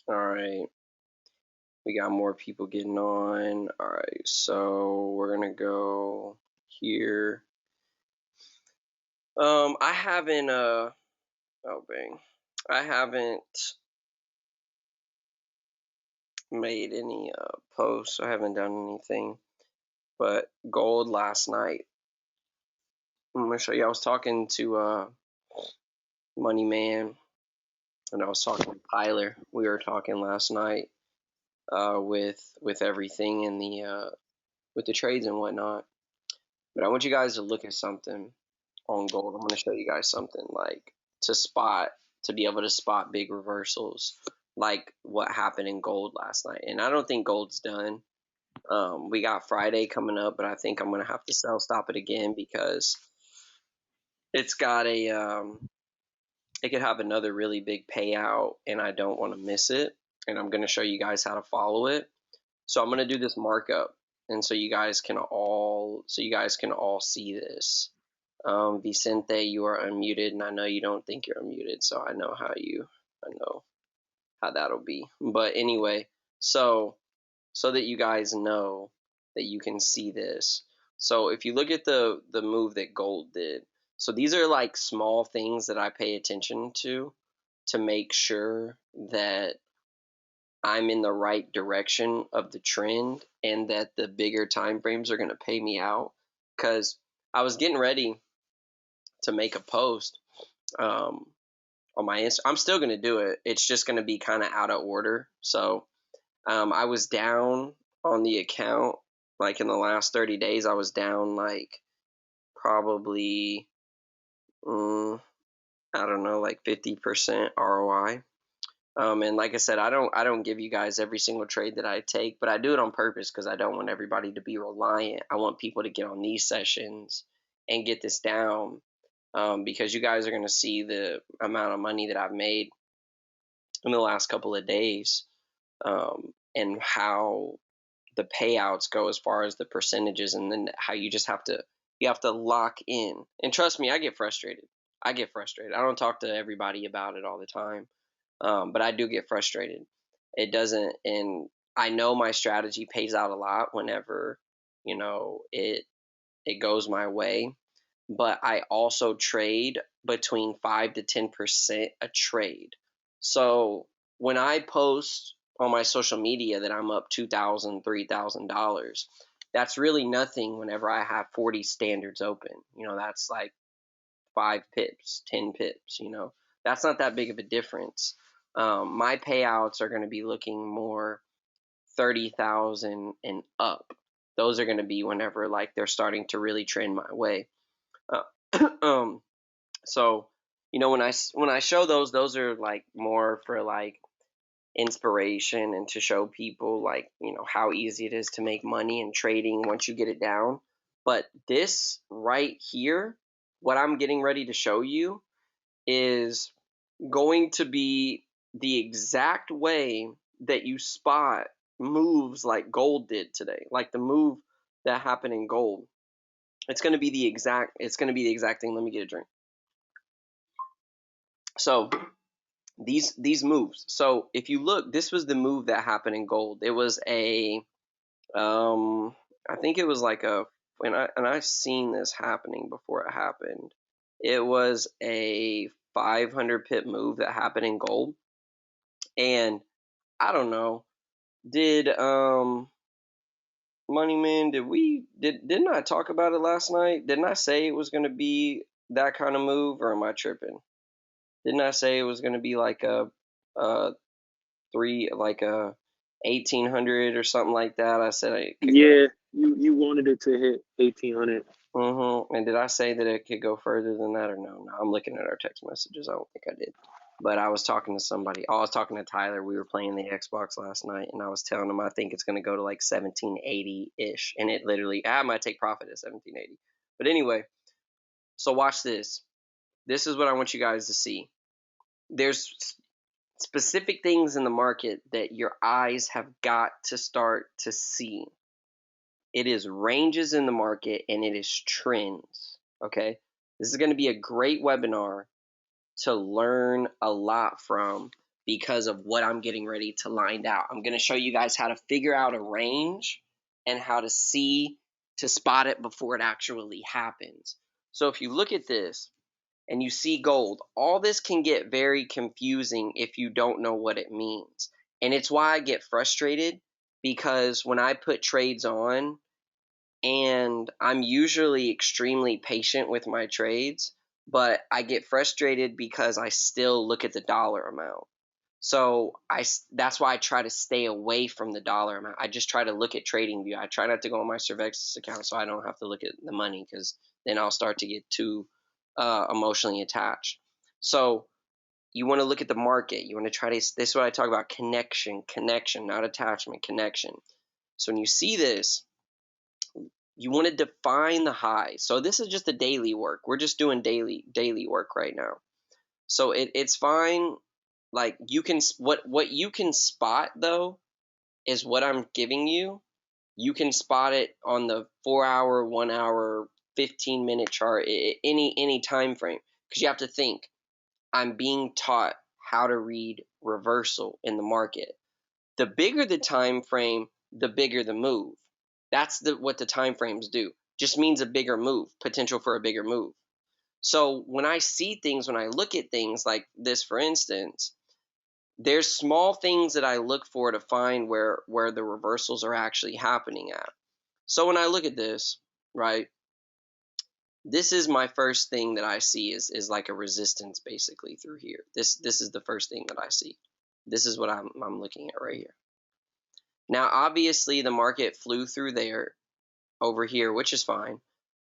All right, we got more people getting on. All right, so we're gonna go here. I haven't oh bang, I haven't made any posts. I haven't done anything, but gold last night. I'm gonna show you. I was talking to Money Man, and I was talking to Tyler. We were talking last night with everything in the with the trades and whatnot. But I want you guys to look at something on gold. I'm going to show you guys something like to be able to spot big reversals, like what happened in gold last night. And I don't think gold's done. We got Friday coming up, but I think I'm going to have to sell stop it again because it's got it could have another really big payout, and I don't want to miss it. And I'm going to show you guys how to follow it. So I'm going to do this markup, and so you guys can all see this. Vicente, you are unmuted, and I know you don't think you're unmuted, so I know how that'll be. But anyway, so that you guys know that you can see this. So if you look at the move that gold did, so these are like small things that I pay attention to make sure that I'm in the right direction of the trend and that the bigger time frames are going to pay me out. Because I was getting ready to make a post on my Insta. I'm still going to do it. It's just going to be kind of out of order. So I was down on the account. Like in the last 30 days, I was down like probably, I don't know, like 50% ROI. And like I said, I don't give you guys every single trade that I take, but I do it on purpose because I don't want everybody to be reliant. I want people to get on these sessions and get this down, because you guys are going to see the amount of money that I've made in the last couple of days, and how the payouts go as far as the percentages, and then how you just have to lock in. And trust me, I get frustrated. I don't talk to everybody about it all the time. But I do get frustrated. It doesn't, and I know my strategy pays out a lot whenever, it goes my way. But I also trade between 5 to 10% a trade. So when I post on my social media that I'm up $2,000, $3,000, that's really nothing whenever I have 40 standards open. That's like 5 pips, 10 pips. That's not that big of a difference. My payouts are going to be looking more 30,000 and up. Those are going to be whenever like they're starting to really trend my way. Um, so when I show those are like more for like inspiration and to show people like how easy it is to make money in trading once you get it down. But this right here, what I'm getting ready to show you, is going to be the exact way that you spot moves like gold did today, like the move that happened in gold. It's going to be the exact thing. Let me get a drink. So these moves. So if you look, this was the move that happened in gold. It was I think it was like and I've seen this happening before it happened. It was a 500 pip move that happened in gold. And I don't know, did Moneyman, didn't I talk about it last night? Didn't I say it was going to be that kind of move, or am I tripping? Didn't I say it was going to be like a three like a 1800 or something like that? I said it could go. Yeah, you wanted it to hit 1800. And did I say that it could go further than that or no? No, I'm looking at our text messages. I don't think I did. But I was talking to somebody. Oh, I was talking to Tyler. We were playing the Xbox last night, and I was telling him I think it's going to go to like 1780-ish. And it literally, I might take profit at 1780. But anyway, so watch this. This is what I want you guys to see. There's specific things in the market that your eyes have got to start to see. It is ranges in the market, and it is trends. Okay? This is going to be a great webinar to learn a lot from, because of what I'm getting ready to line out. I'm going to show you guys how to figure out a range and how to see to spot it before it actually happens. So if you look at this and you see gold, all this can get very confusing if you don't know what it means. And it's why I get frustrated, because when I put trades on, and I'm usually extremely patient with my trades, but I get frustrated because I still look at the dollar amount. So that's why I try to stay away from the dollar amount. I just try to look at TradingView. I try not to go on my Survexis account so I don't have to look at the money, because then I'll start to get too emotionally attached. So you want to look at the market. You want to try to. This is what I talk about: connection, not attachment, connection. So when you see this, you want to define the high. So this is just the daily work. We're just doing daily work right now. So it's fine. Like you can what you can spot though is what I'm giving you. You can spot it on the 4 hour, 1 hour, 15-minute chart, any time frame, because you have to think. I'm being taught how to read reversal in the market. The bigger the time frame, the bigger the move. That's what the time frames do. Just means a bigger move, potential for a bigger move. So when I see things, when I look at things like this, for instance, there's small things that I look for to find where the reversals are actually happening at. So when I look at this, right, this is my first thing that I see is like a resistance basically through here. This is the first thing that I see. This is what I'm looking at right here. Now, obviously, the market flew through there over here, which is fine.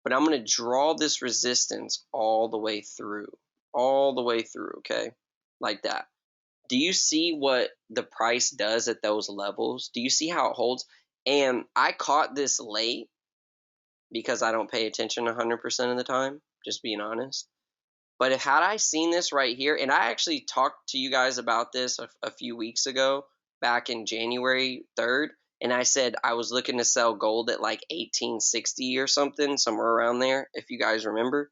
But I'm going to draw this resistance all the way through. All the way through, okay? Like that. Do you see what the price does at those levels? Do you see how it holds? And I caught this late because I don't pay attention 100% of the time, just being honest. But if had I seen this right here, and I actually talked to you guys about this a few weeks ago, back in January 3rd, and I said I was looking to sell gold at like 1860 or something, somewhere around there, if you guys remember.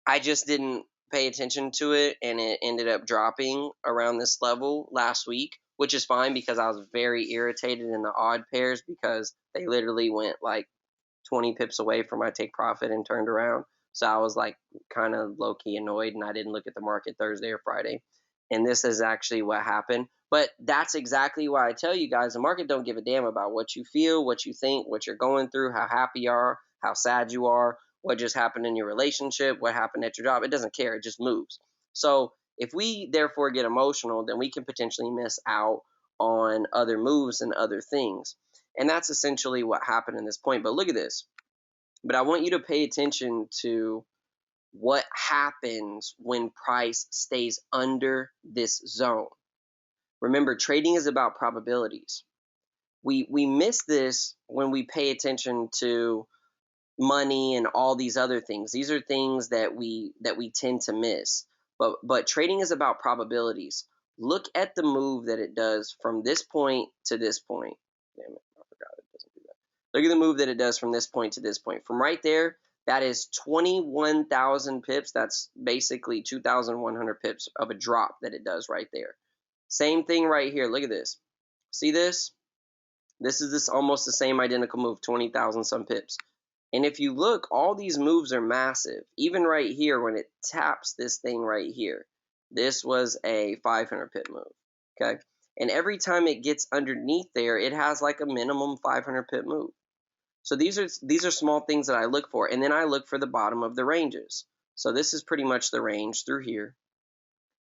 I just didn't pay attention to it, and it ended up dropping around this level last week, which is fine because I was very irritated in the odd pairs because they literally went like 20 pips away from my take profit and turned around. So I was like kind of low key annoyed, and I didn't look at the market Thursday or Friday. And this is actually what happened. But that's exactly why I tell you guys, the market don't give a damn about what you feel, what you think, what you're going through, how happy you are, how sad you are, what just happened in your relationship, what happened at your job. It doesn't care. It just moves. So if we therefore get emotional, then we can potentially miss out on other moves and other things. And that's essentially what happened in this point. But look at this. But I want you to pay attention to what happens when price stays under this zone. Remember, trading is about probabilities. We miss this when we pay attention to money and all these other things. These are things that we tend to miss. But trading is about probabilities. Look at the move that it does from this point to this point. Damn it, I forgot it doesn't do that. Look at the move that it does from this point to this point. From right there, that is 21,000 pips. That's basically 2,100 pips of a drop that it does right there. Same thing right here. Look at this. See this? This is almost the same identical move, 20,000 some pips. And if you look, all these moves are massive. Even right here, when it taps this thing right here, this was a 500 pip move, okay? And every time it gets underneath there, it has like a minimum 500 pip move. So these are small things that I look for. And then I look for the bottom of the ranges. So this is pretty much the range through here.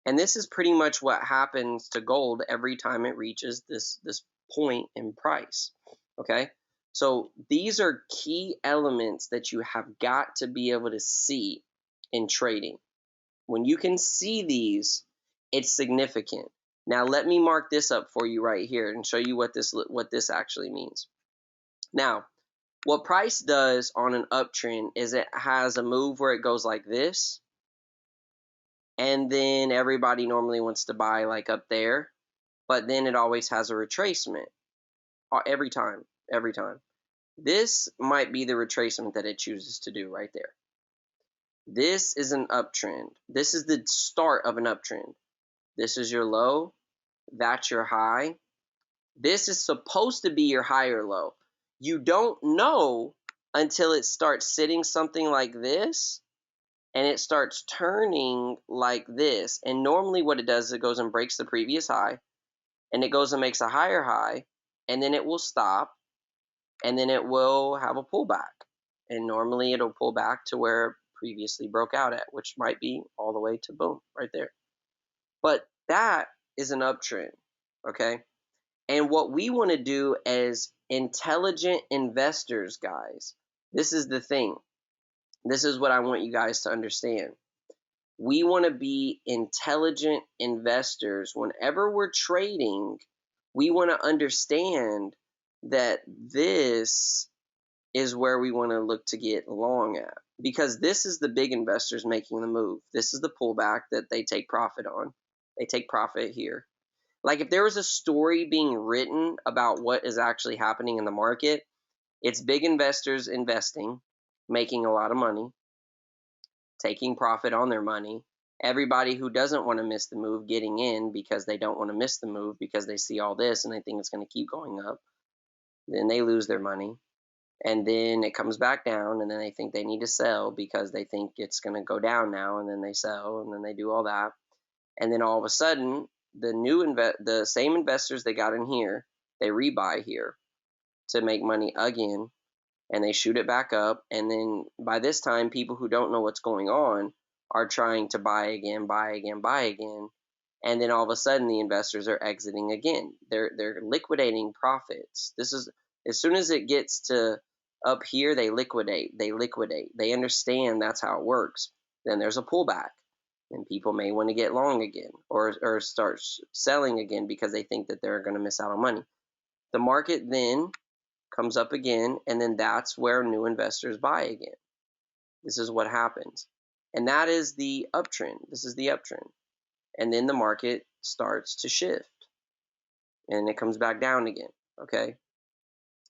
And this is pretty much what happens to gold every time it reaches this point in price, okay? So these are key elements that you have got to be able to see in trading. When you can see these, it's significant. Now let me mark this up for you right here and show you what this actually means. Now, what price does on an uptrend is it has a move where it goes like this, and then everybody normally wants to buy like up there, but then it always has a retracement every time. This might be the retracement that it chooses to do right there. This is an uptrend. This is the start of an uptrend. This is your low. that's your high. This is supposed to be your high or low. You don't know until it starts sitting something like this and it starts turning like this. And normally what it does is it goes and breaks the previous high and it goes and makes a higher high, and then it will stop, and then it will have a pullback. And normally it'll pull back to where it previously broke out at, which might be all the way to boom, right there. But that is an uptrend, okay? And what we want to do as intelligent investors, guys, this is the thing. This is what I want you guys to understand. We want to be intelligent investors. Whenever we're trading, we want to understand that this is where we want to look to get long at, because this is the big investors making the move. This is the pullback that they take profit on. They take profit here. Like if there was a story being written about what is actually happening in the market, it's big investors investing, making a lot of money, taking profit on their money. Everybody who doesn't want to miss the move getting in because they don't want to miss the move because they see all this and they think it's going to keep going up. Then they lose their money. And then it comes back down, and then they think they need to sell because they think it's going to go down now, and then they sell, and then they do all that. And then all of a sudden, the same investors they got in here, they rebuy here to make money again, and they shoot it back up. And then by this time, people who don't know what's going on are trying to buy again, buy again, buy again. And then all of a sudden, the investors are exiting again. They're liquidating profits. This is as soon as it gets to up here, they liquidate. They liquidate. They understand that's how it works. Then there's a pullback, and people may want to get long again or start selling again because they think that they're going to miss out on money. The market then comes up again, and then that's where new investors buy again. This is what happens. And that is the uptrend. This is the uptrend. And then the market starts to shift and it comes back down again. Okay.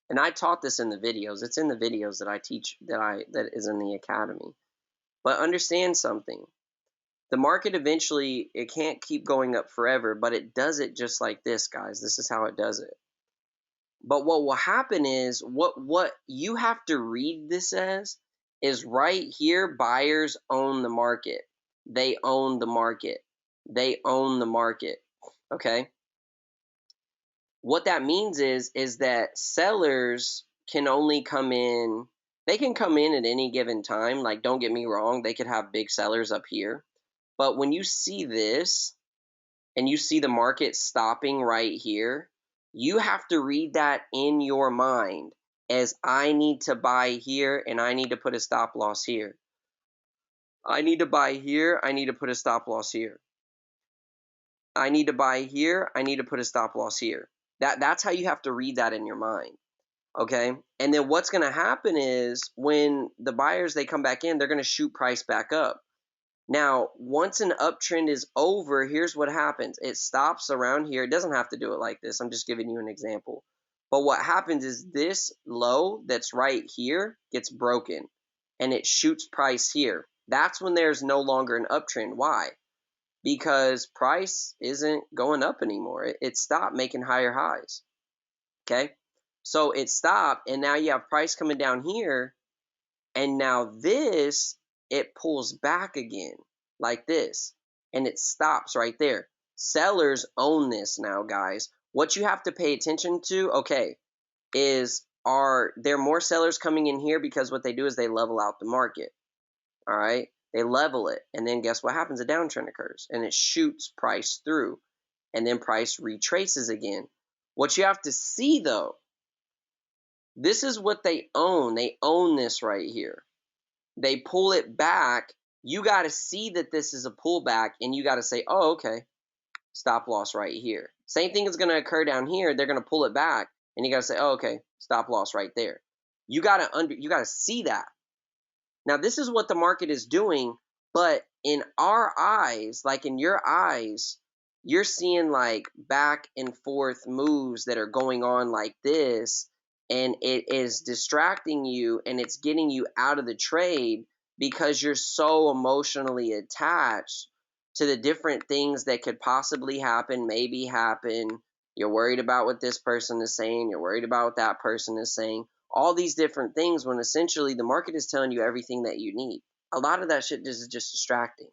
And I taught this in the videos. It's in the videos that I teach that is in the academy. But understand something. The market eventually, it can't keep going up forever, but it does it just like this, guys. This is how it does it. But what will happen is what you have to read this as is right here, buyers own the market. They own the market. They own the market. Okay? What that means is that sellers can only come in, they can come in at any given time. Like, don't get me wrong, they could have big sellers up here. But when you see this and you see the market stopping right here, you have to read that in your mind as I need to buy here and I need to put a stop loss here. I need to buy here, I need to put a stop loss here. I need to buy here, I need to put a stop loss here. That's how you have to read that in your mind. Okay? And then what's going to happen is when the buyers they come back in, they're going to shoot price back up. Now, once an uptrend is over, here's what happens. It stops around here. It doesn't have to do it like this. I'm just giving you an example. But what happens is this low that's right here gets broken and it shoots price here. That's when there's no longer an uptrend. Why? Because price isn't going up anymore. It stopped making higher highs. Okay? So it stopped, and now you have price coming down here, and now this, it pulls back again like this, and it stops right there. Sellers own this now, guys. What you have to pay attention to, okay, is are there more sellers coming in here because what they do is they level out the market, all right? They level it, and then guess what happens? A downtrend occurs, and it shoots price through, and then price retraces again. What you have to see, though, this is what they own. They own this right here. They pull it back. You got to see that this is a pullback, and you got to say, oh, okay, stop loss right here. Same thing is going to occur down here. They're going to pull it back, and you got to say, oh, okay, stop loss right there. You got to see that. Now, this is what the market is doing, but in our eyes, like in your eyes, you're seeing like back and forth moves that are going on like this, and it is distracting you and it's getting you out of the trade because you're so emotionally attached to the different things that could possibly happen, maybe happen. You're worried about what this person is saying. You're worried about what that person is saying. All these different things when essentially the market is telling you everything that you need. A lot of that shit is just distracting.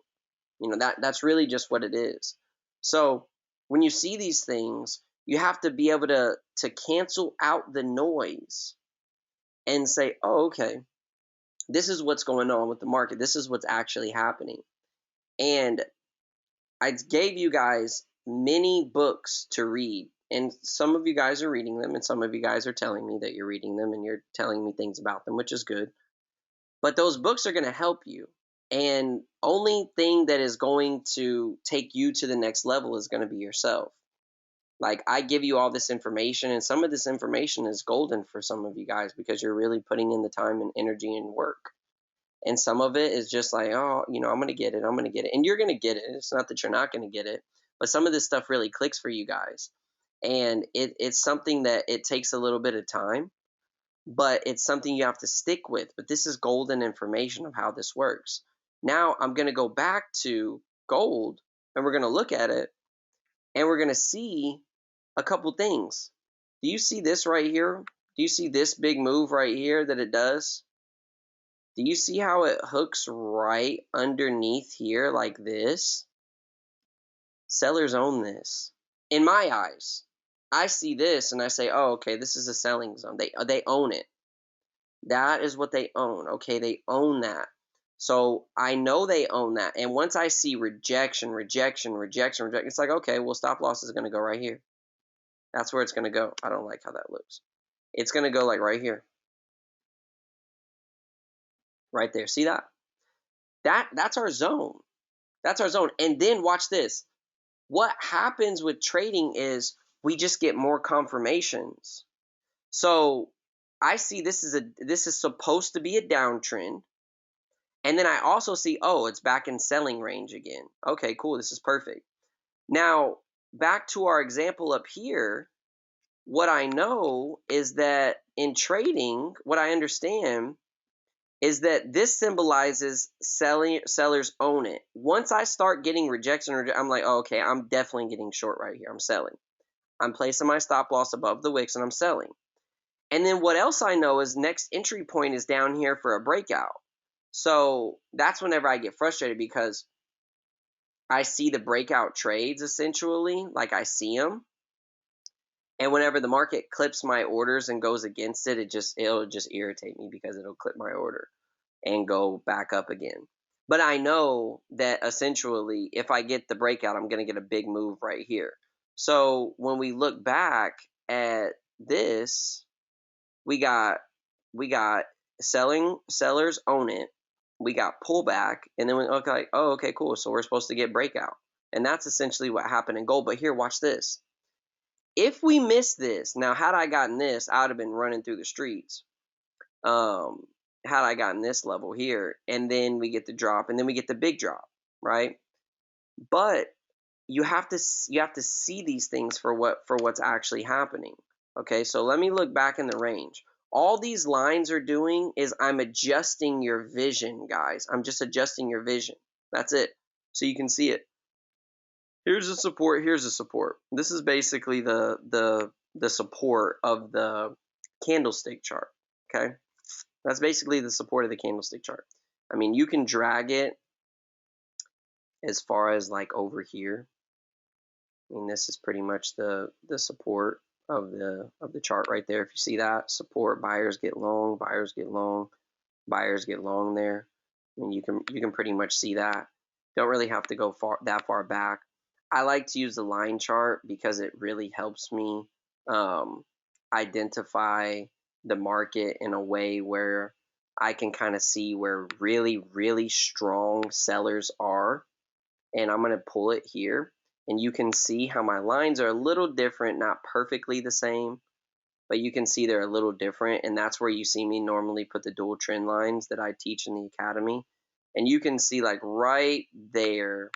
That's really just what it is. So when you see these things, you have to be able to cancel out the noise and say, oh, okay, this is what's going on with the market. This is what's actually happening. And I gave you guys many books to read, and some of you guys are reading them, and some of you guys are telling me that you're reading them and you're telling me things about them, which is good. But those books are going to help you. And only thing that is going to take you to the next level is going to be yourself. Like, I give you all this information, and some of this information is golden for some of you guys because you're really putting in the time and energy and work. And some of it is just like, oh, I'm going to get it. I'm going to get it. And you're going to get it. It's not that you're not going to get it. But some of this stuff really clicks for you guys. And it's something that it takes a little bit of time, but it's something you have to stick with. But this is golden information of how this works. Now I'm going to go back to gold, and we're going to look at it, and we're going to see a couple things. Do you see this right here? Do you see this big move right here that it does? Do you see how it hooks right underneath here like this? Sellers own this. In my eyes, I see this and I say, oh, okay, this is a selling zone. They own it. That is what they own. Okay, they own that. So I know they own that. And once I see rejection, it's like, okay, well, stop loss is going to go right here. That's where it's going to go. I don't like how that looks. It's going to go like right here. Right there. See that? That's our zone. That's our zone. And then watch this. What happens with trading is we just get more confirmations. So I see this is supposed to be a downtrend. And then I also see, oh, it's back in selling range again. Okay, cool. This is perfect. Now, back to our example up here, what I know is that in trading, what I understand is that this symbolizes sellers own it. Once I start getting rejection, I'm like, oh, okay, I'm definitely getting short right here. I'm selling. I'm placing my stop loss above the wicks and I'm selling. And then what else I know is next entry point is down here for a breakout. So that's whenever I get frustrated because I see the breakout trades essentially, like I see them. And whenever the market clips my orders and goes against it, it'll just irritate me because it'll clip my order and go back up again. But I know that essentially if I get the breakout, I'm going to get a big move right here. So when we look back at this, we got sellers own it. We got pullback, and then we look like, oh, okay, cool. So we're supposed to get breakout. And that's essentially what happened in gold. But here, watch this. If we miss this, now had I gotten this, I would have been running through the streets. Had I gotten this level here, and then we get the drop, and then we get the big drop, right? But you have to see these things for what's actually happening. Okay, so let me look back in the range. All these lines are doing is I'm adjusting your vision, guys. I'm just adjusting your vision. That's it. So you can see it. Here's a support. Here's a support. This is basically the support of the candlestick chart. Okay. That's basically the support of the candlestick chart. I mean, you can drag it as far as like over here. I mean, this is pretty much the support of the chart right there. If you see that support, buyers get long, buyers get long, buyers get long there. I mean, you can pretty much see that. Don't really have to go that far back. I like to use the line chart because it really helps me identify the market in a way where I can kind of see where really, really strong sellers are. And I'm going to pull it here. And you can see how my lines are a little different, not perfectly the same, but you can see they're a little different. And that's where you see me normally put the dual trend lines that I teach in the academy. And you can see like right there,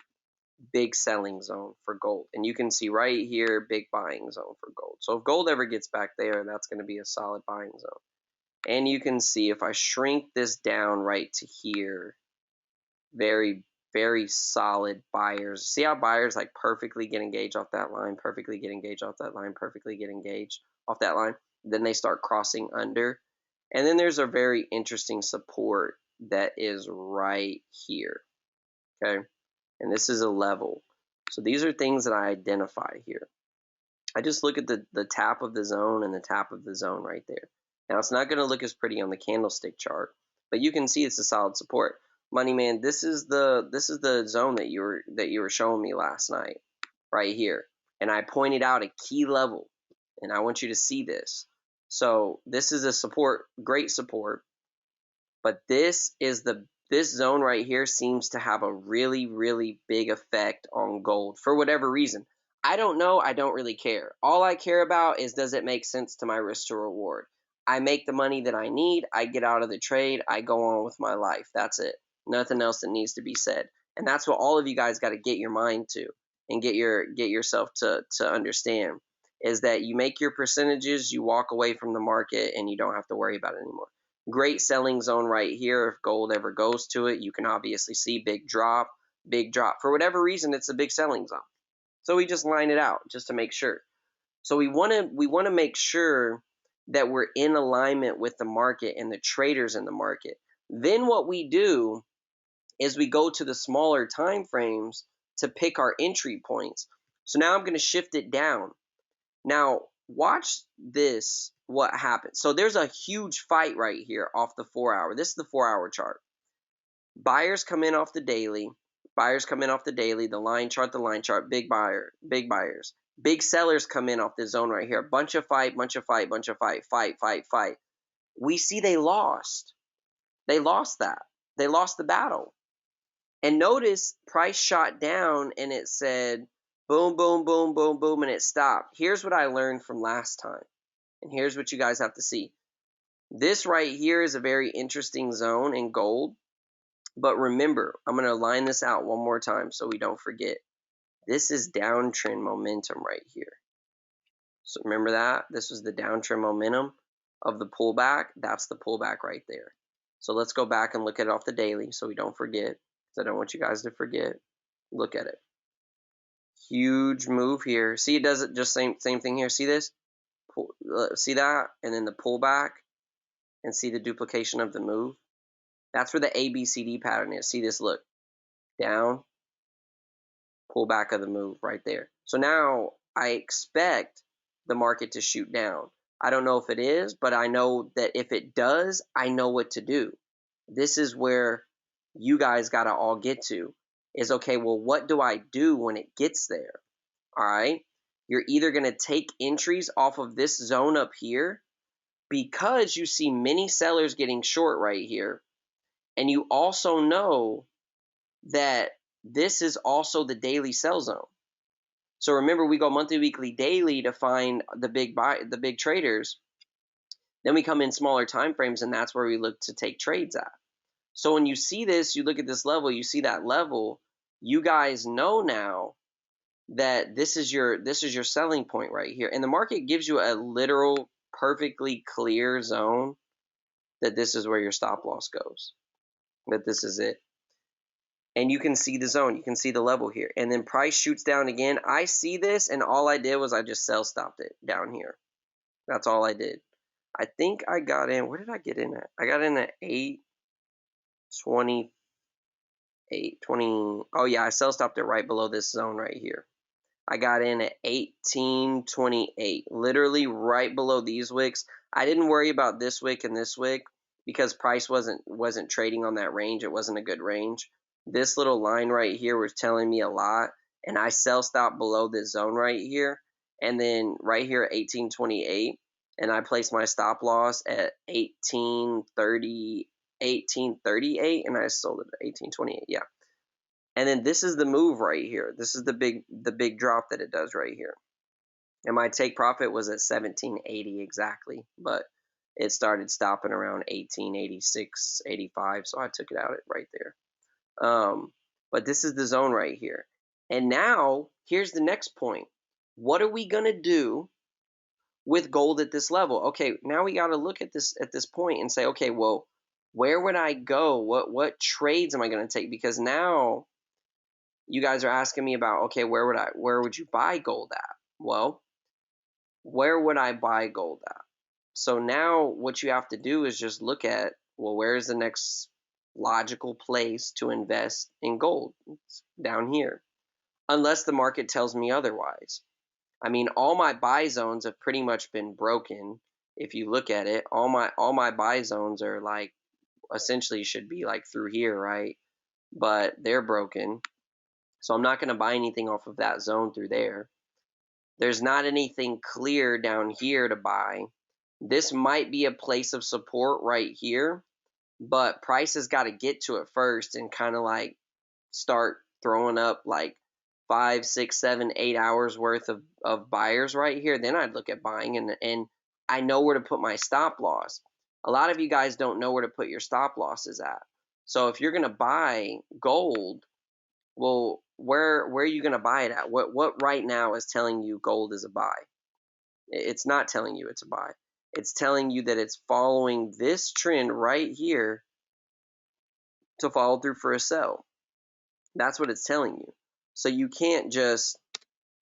big selling zone for gold. And you can see right here, big buying zone for gold. So if gold ever gets back there, that's going to be a solid buying zone. And you can see if I shrink this down right to here, very very solid buyers. See how buyers like perfectly get engaged off that line, perfectly get engaged off that line, perfectly get engaged off that line. Then they start crossing under. And then there's a very interesting support that is right here. Okay. And this is a level. So these are things that I identify here. I just look at the tap of the zone and the tap of the zone right there. Now it's not going to look as pretty on the candlestick chart, but you can see it's a solid support. Money man, this is the zone that you were showing me last night, right here. And I pointed out a key level, and I want you to see this. So this is a support, great support, but this zone right here seems to have a really, really big effect on gold for whatever reason. I don't know. I don't really care. All I care about is, does it make sense to my risk to reward? I make the money that I need. I get out of the trade. I go on with my life. That's it. Nothing else that needs to be said. And that's what all of you guys got to get your mind to and get yourself to understand, is that you make your percentages, you walk away from the market, and you don't have to worry about it anymore. Great selling zone right here. If gold ever goes to it, you can obviously see big drop, big drop. For whatever reason, it's a big selling zone. So we just line it out just to make sure. So we want to make sure that we're in alignment with the market and the traders in the market. Then what we do is we go to the smaller time frames to pick our entry points. So now I'm going to shift it down. Now watch this, what happens. So there's a huge fight right here off the 4 hour. This is the 4 hour chart. Buyers come in off the daily. Buyers come in off the daily, the line chart, big buyers. Big sellers come in off this zone right here. Bunch of fight, fight. We see they lost. They lost that. They lost the battle. And notice price shot down and it said boom, boom, boom, boom, boom, and it stopped. Here's what I learned from last time. And here's what you guys have to see. This right here is a very interesting zone in gold. But remember, I'm going to line this out one more time so we don't forget. This is downtrend momentum right here. So remember that? This was the downtrend momentum of the pullback. That's the pullback right there. So let's go back and look at it off the daily so we don't forget, because I don't want you guys to forget. Look at it. Huge move here. See, it does it just same thing here. See this? See that? And then the pullback, and see the duplication of the move. That's where the ABCD pattern is. See this? Look. Down, pullback of the move right there. So now I expect the market to shoot down. I don't know if it is, but I know that if it does, I know what to do. This is where you guys got to all get to, is, okay, well, what do I do when it gets there? All right. You're either going to take entries off of this zone up here, because you see many sellers getting short right here. And you also know that this is also the daily sell zone. So remember, we go monthly, weekly, daily to find the big traders. Then we come in smaller time frames, and that's where we look to take trades at. So when you see this, you look at this level, you see that level, you guys know now that this is your selling point right here. And the market gives you a literal, perfectly clear zone that this is where your stop loss goes. That this is it. And you can see the zone. You can see the level here. And then price shoots down again. I see this, and all I did was I just sell stopped it down here. That's all I did. I think I got in. Where did I get in at? I got in at 820. Oh, yeah, I sell stopped it right below this zone right here. I got in at 1828, literally right below these wicks. I didn't worry about this wick and this wick because price wasn't trading on that range. It wasn't a good range. This little line right here was telling me a lot, and I sell stop below this zone right here, and then right here at 1828, and I placed my stop loss at 1838, and I sold it at 1828. Yeah. And then this is the move right here. This is the big drop that it does right here. And my take profit was at 1780 exactly, but it started stopping around 1886, 85, so I took it out right there. But this is the zone right here. And now here's the next point. What are we going to do with gold at this level? Okay, now we got to look at this point and say, okay, well, where would I go? What trades am I going to take? Because now you guys are asking me about, okay, where would you buy gold at? Well, where would I buy gold at? So now what you have to do is just look at, well, where is the next logical place to invest in gold? It's down here. Unless the market tells me otherwise. I mean, all my buy zones have pretty much been broken. If you look at it, all my buy zones are like essentially should be like through here, right? But they're broken. So I'm not going to buy anything off of that zone through there. There's not anything clear down here to buy. This might be a place of support right here, but price has got to get to it first and kind of like start throwing up like 5, 6, 7, 8 hours worth of buyers right here. Then I'd look at buying, and I know where to put my stop loss. A lot of you guys don't know where to put your stop losses at. So if you're going to buy gold, well, where are you going to buy it at? What right now is telling you gold is a buy? It's not telling you it's a buy. It's telling you that it's following this trend right here to follow through for a sell. That's what it's telling you. So you can't just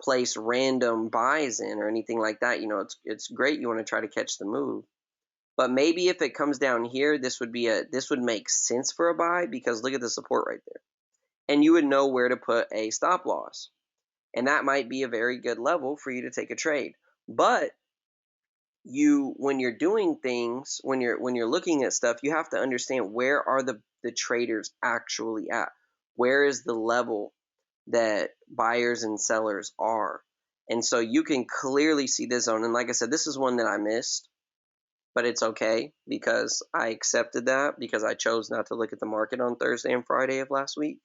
place random buys in or anything like that. You know, it's great you want to try to catch the move. But maybe if it comes down here, this would make sense for a buy, because look at the support right there. And you would know where to put a stop loss. And that might be a very good level for you to take a trade. But when you're doing things, when you're looking at stuff, you have to understand, where are the traders actually at? Where is the level that buyers and sellers are? And so you can clearly see this zone. And like I said, this is one that I missed, but it's okay because I accepted that, because I chose not to look at the market on Thursday and Friday of last week.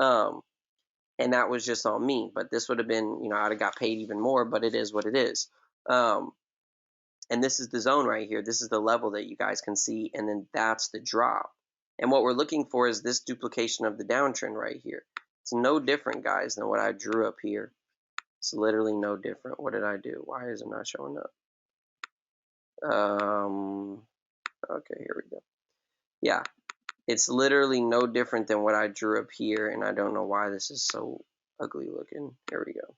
And that was just on me. But this would have been, I'd have got paid even more, but it is what it is. And this is the zone right here. This is the level that you guys can see, and then that's the drop. And what we're looking for is this duplication of the downtrend right here. It's no different, guys, than what I drew up here. It's literally no different. What did I do? Why is it not showing up? Okay, here we go. Yeah, it's literally no different than what I drew up here, and I don't know why this is so ugly looking. Here we go.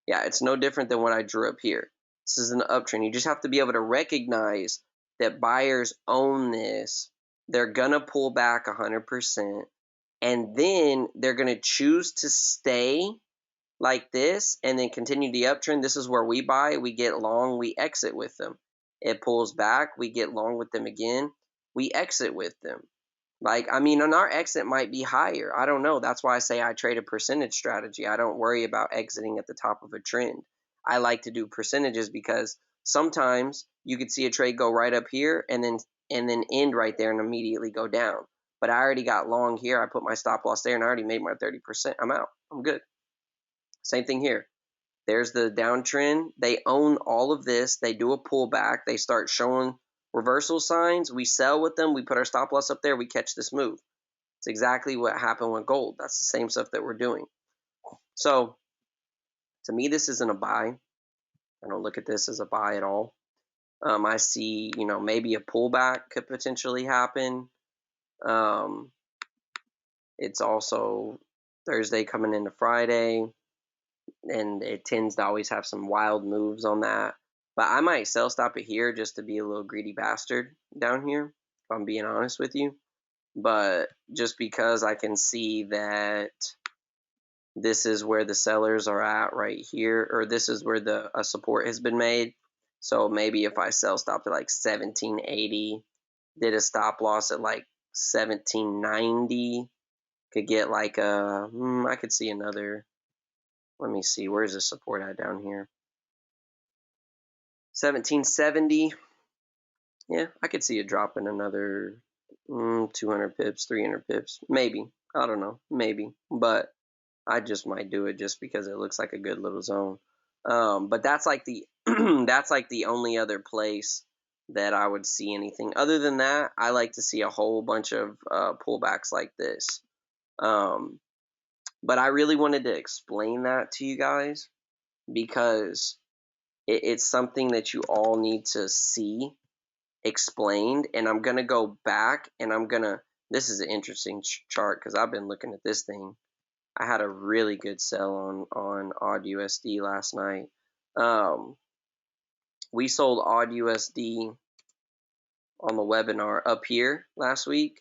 Yeah, it's no different than what I drew up here. This is an uptrend. You just have to be able to recognize that buyers own this. They're going to pull back 100%, and then they're going to choose to stay like this and then continue the uptrend. This is where we buy, we get long, we exit with them. It pulls back, we get long with them again, we exit with them. Like, I mean, and our exit might be higher. I don't know. That's why I say I trade a percentage strategy. I don't worry about exiting at the top of a trend. I like to do percentages because sometimes you could see a trade go right up here and then end right there and immediately go down. But I already got long here. I put my stop loss there and I already made my 30%. I'm out. I'm good. Same thing here. There's the downtrend. They own all of this. They do a pullback. They start showing reversal signs. We sell with them. We put our stop loss up there. We catch this move. It's exactly what happened with gold. That's the same stuff that we're doing. So to me, this isn't a buy. I don't look at this as a buy at all. I see, maybe a pullback could potentially happen. It's also Thursday coming into Friday, and it tends to always have some wild moves on that. But I might sell stop it here just to be a little greedy bastard down here, if I'm being honest with you. But just because I can see that this is where the sellers are at right here, or this is where a support has been made. So maybe if I sell stopped at like 1780, did a stop loss at like 1790, could get like I could see another. Let me see, where's the support at down here? 1770. Yeah, I could see it dropping another 200 pips, 300 pips, maybe. I don't know, maybe. But I just might do it just because it looks like a good little zone. But that's like the that's like the only other place that I would see anything. Other than that, I like to see a whole bunch of pullbacks like this. But I really wanted to explain that to you guys because it's something that you all need to see explained. And I'm going to go back and this is an interesting chart because I've been looking at this thing. I had a really good sell on odd USD last night. Um, we sold odd USD on the webinar up here last week,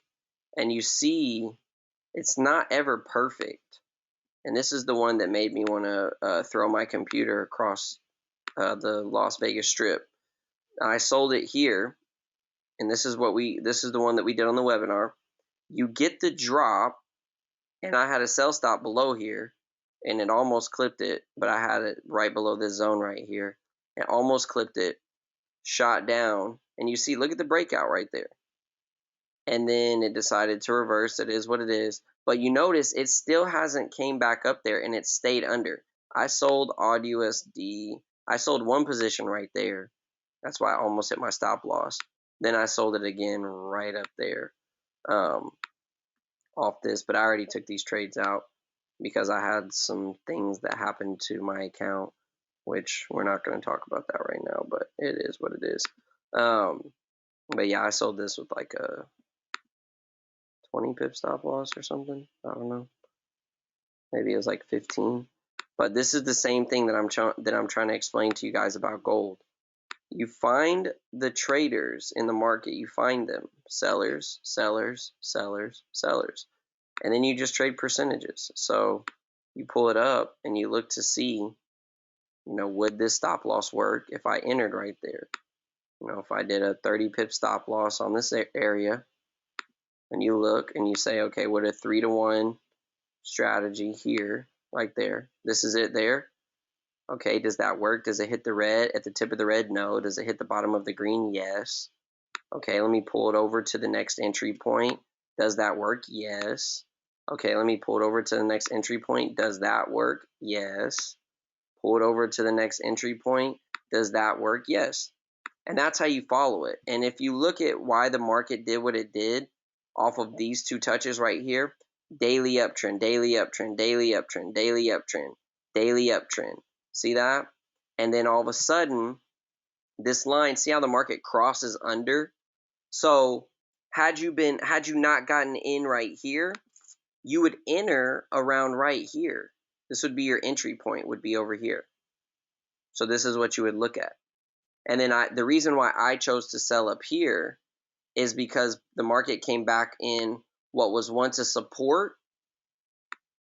and you see it's not ever perfect. And this is the one that made me want to throw my computer across the Las Vegas Strip. I sold it here, and this is the one that we did on the webinar. You get the drop, and I had a sell stop below here, and it almost clipped it, but I had it right below this zone right here. It almost clipped it, shot down, and you see, look at the breakout right there. And then it decided to reverse. It is what it is. But you notice it still hasn't came back up there, and it stayed under. I sold odd USD. I sold one position right there. That's why I almost hit my stop loss. Then I sold it again right up there off this. But I already took these trades out because I had some things that happened to my account, which we're not going to talk about that right now, but it is what it is. But yeah, I sold this with like a 20 pip stop loss or something. I don't know. Maybe it was like 15. But this is the same thing that I'm trying to explain to you guys about gold. You find the traders in the market, you find them sellers, sellers, sellers, sellers. And then you just trade percentages. So you pull it up and you look to see, would this stop loss work if I entered right there? If I did a 30 pip stop loss on this area, and you look and you say, okay, what a 3-to-1 strategy here, right there. This is it there. Okay, does that work? Does it hit the red at the tip of the red? No. Does it hit the bottom of the green? Yes. Okay, let me pull it over to the next entry point. Does that work? Yes. Okay, let me pull it over to the next entry point. Does that work? Yes. Pull it over to the next entry point. Does that work? Yes. And that's how you follow it. And if you look at why the market did what it did off of these two touches right here, daily uptrend, daily uptrend, daily uptrend, daily uptrend, daily uptrend. See that? And then all of a sudden, this line, see how the market crosses under? So had you not gotten in right here, you would enter around right here. This would be your entry point, would be over here. So this is what you would look at. And then the reason why I chose to sell up here is because the market came back in what was once a support.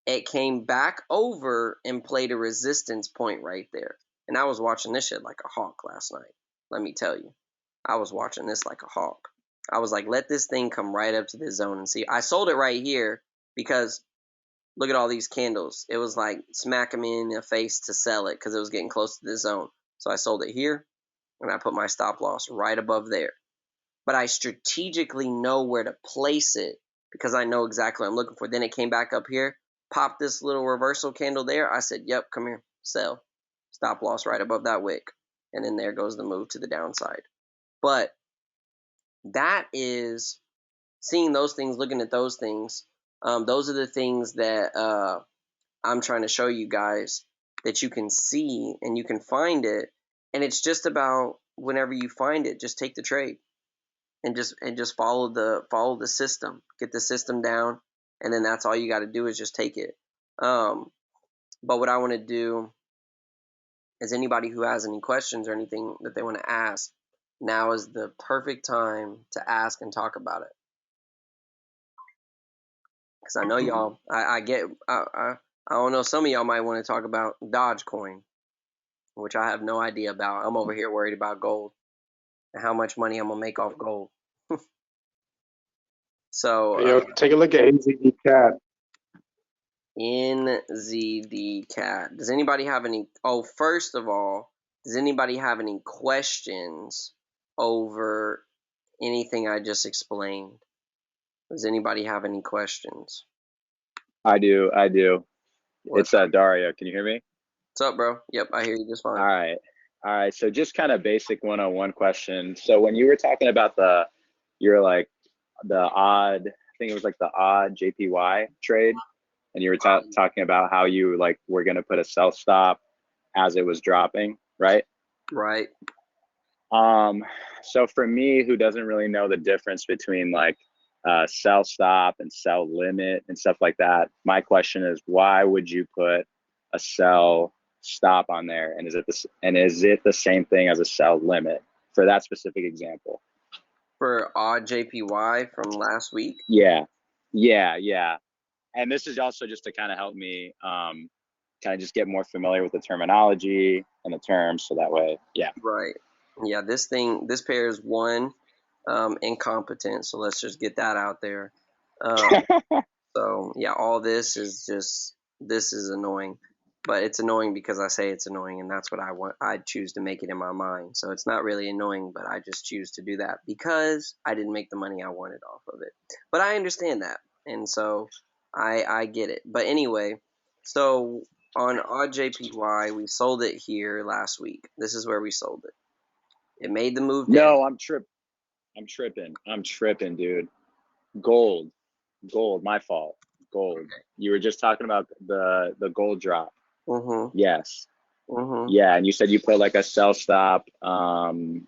It came back over and played a resistance point right there. And I was watching this shit like a hawk last night. Let me tell you. I was watching this like a hawk. I was like, let this thing come right up to this zone and see. I sold it right here because look at all these candles. It was like smacking me in the face to sell it because it was getting close to this zone. So I sold it here and I put my stop loss right above there. But I strategically know where to place it because I know exactly what I'm looking for. Then it came back up here, popped this little reversal candle there. I said, yep, come here, sell. Stop loss right above that wick. And then there goes the move to the downside. But that is seeing those things, looking at those things. Those are the things that I'm trying to show you guys that you can see and you can find it. And it's just about whenever you find it, just take the trade and just follow the system. Get the system down, and then that's all you got to do is just take it. But what I want to do is anybody who has any questions or anything that they want to ask, now is the perfect time to ask and talk about it. Because I know y'all, I don't know, some of y'all might want to talk about Dogecoin, which I have no idea about. I'm over here worried about gold and how much money I'm gonna make off gold. So Yo, take a look at AZD Cat. NZD Cat. Does anybody have any? Oh, first of all, does anybody have any questions over anything I just explained? Does anybody have any questions? I do. I do. What's It's Dario. Can you hear me? up, bro? Yep, I hear you just All fine. right. All right. So just kind of basic one-on-one question. So when you were talking about you're like the odd, I think it was like the odd JPY trade, and you were talking about how you like were going to put a sell stop as it was dropping, right? Right. So for me, who doesn't really know the difference between like sell stop and sell limit and stuff like that. My question is, why would you put a sell stop on there? And is it the same thing as a sell limit for that specific example? For odd JPY from last week? Yeah. And this is also just to kind of help me kind of just get more familiar with the terminology and the terms, so that way, yeah. Right. Yeah, this pair is one, incompetent, so let's just get that out there. So yeah, all this is annoying, but it's annoying because I say it's annoying, and that's what I want. I choose to make it in my mind, so it's not really annoying, but I just choose to do that because I didn't make the money I wanted off of it. But I understand that, and so I get it. But anyway, so on odd JPY, we sold it here last week. This is where we sold it. It made the move down. No, I'm tripping, dude. Gold, my fault. Gold. Okay. You were just talking about the gold drop. Mhm. Yes. Mhm. Yeah, and you said you put like a sell stop. Mhm.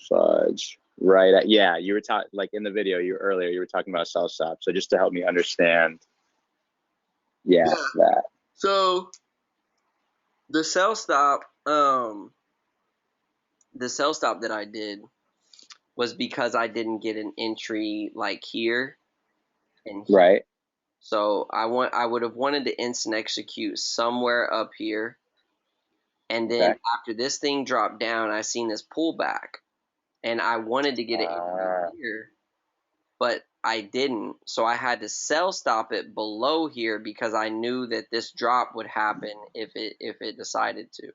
Fudge. Right. Yeah, you were talking like in the video earlier. You were talking about sell stop. So just to help me understand. Yeah, Yeah. that. So the sell stop, the sell stop that I did was because I didn't get an entry like here and here. Right. So I would have wanted to instant execute somewhere up here, and then Okay. after this thing dropped down, I seen this pullback, and I wanted to get an entry here, but I didn't. So I had to sell stop it below here because I knew that this drop would happen if it decided to.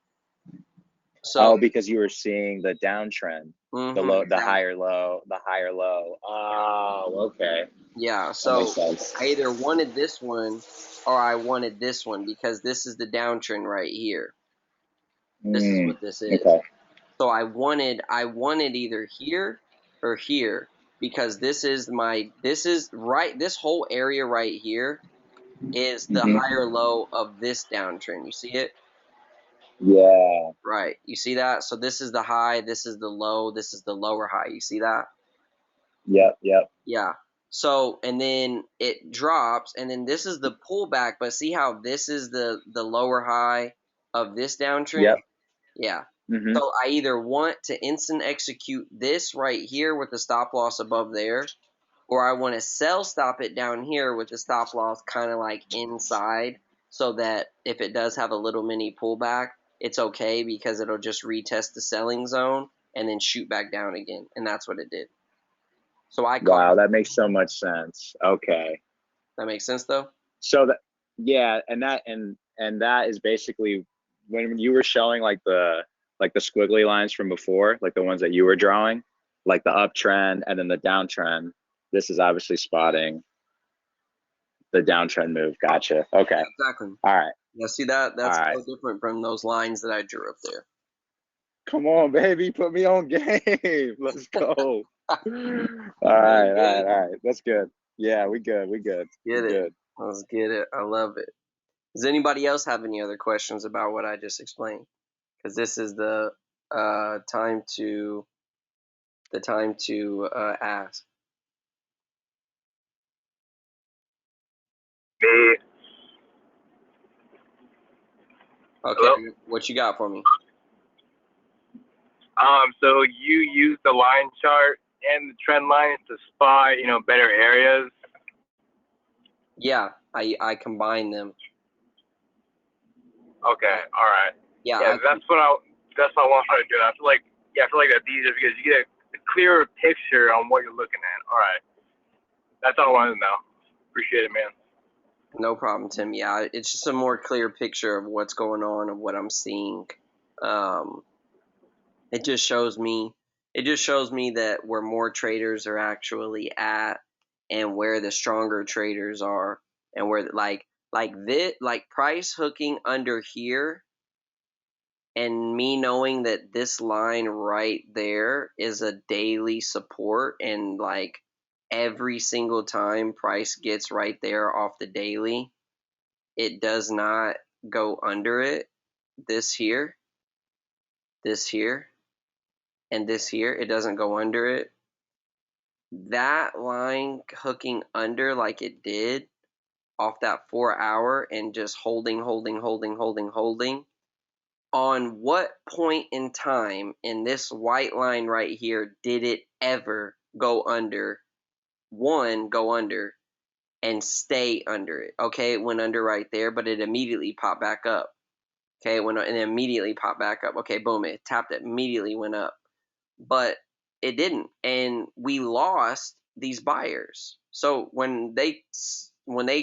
So, Oh, because you were seeing the downtrend, the exactly. higher low, the higher low. Oh, okay. Yeah, That makes so sense. I either wanted this one or I wanted this one because this is the downtrend right here. This is what this is. Okay. So I wanted either here or here because this is this whole area right here is the hmm higher low of this downtrend. You see it? Yeah. Right. You see that? So this is the high, this is the low, this is the lower high. You see that? Yep. Yeah. So, and then it drops, and then this is the pullback, but see how this is the lower high of this downtrend? Yep. Yeah. hmm So I either want to instant execute this right here with the stop loss above there, or I want to sell stop it down here with the stop loss kind of like inside, so that if it does have a little mini pullback, it's okay because it'll just retest the selling zone and then shoot back down again. And that's what it did. So I caught. Wow, that makes so much sense. Okay. That makes sense though? So that, yeah, and that is basically when you were showing like the squiggly lines from before, like the ones that you were drawing, like the uptrend and then the downtrend. This is obviously spotting the downtrend move. Gotcha. Okay. Yeah, exactly. All right. Yeah, see that? All That's right. so different from those lines that I drew up there. Come on, baby. Put me on game. Let's go. All Very right. good. All right. That's good. Yeah, we good. We Get it. good. Let's get it. I love it. Does anybody else have any other questions about what I just explained? Because this is time to ask. Me. Okay, Hello. what you got for me? So you use the line chart and the trend lines to spot, better areas. Yeah, I combine them. Okay. All right. Yeah, Yeah, that's what I want to try to do. I feel like that's easier because you get a clearer picture on what you're looking at. All right. That's all I wanted to know. Appreciate it, man. no problem, Tim. Yeah, it's just a more clear picture of what's going on and what I'm seeing. Um, it just shows me that where more traders are actually at and where the stronger traders are and where like price hooking under here and me knowing that this line right there is a daily support and like every single time price gets right there off the daily, it does not go under it. This here, this here, and this here, it doesn't go under it. that line hooking under like it did off that 4 hour and just holding, on what point in time in this white line right here did it ever go under? One, go under and stay under it. Okay, it went under right there, but it immediately popped back up. Okay, and it immediately popped back up. Okay, boom, it tapped, it immediately went up. But it didn't, and we lost these buyers. So when they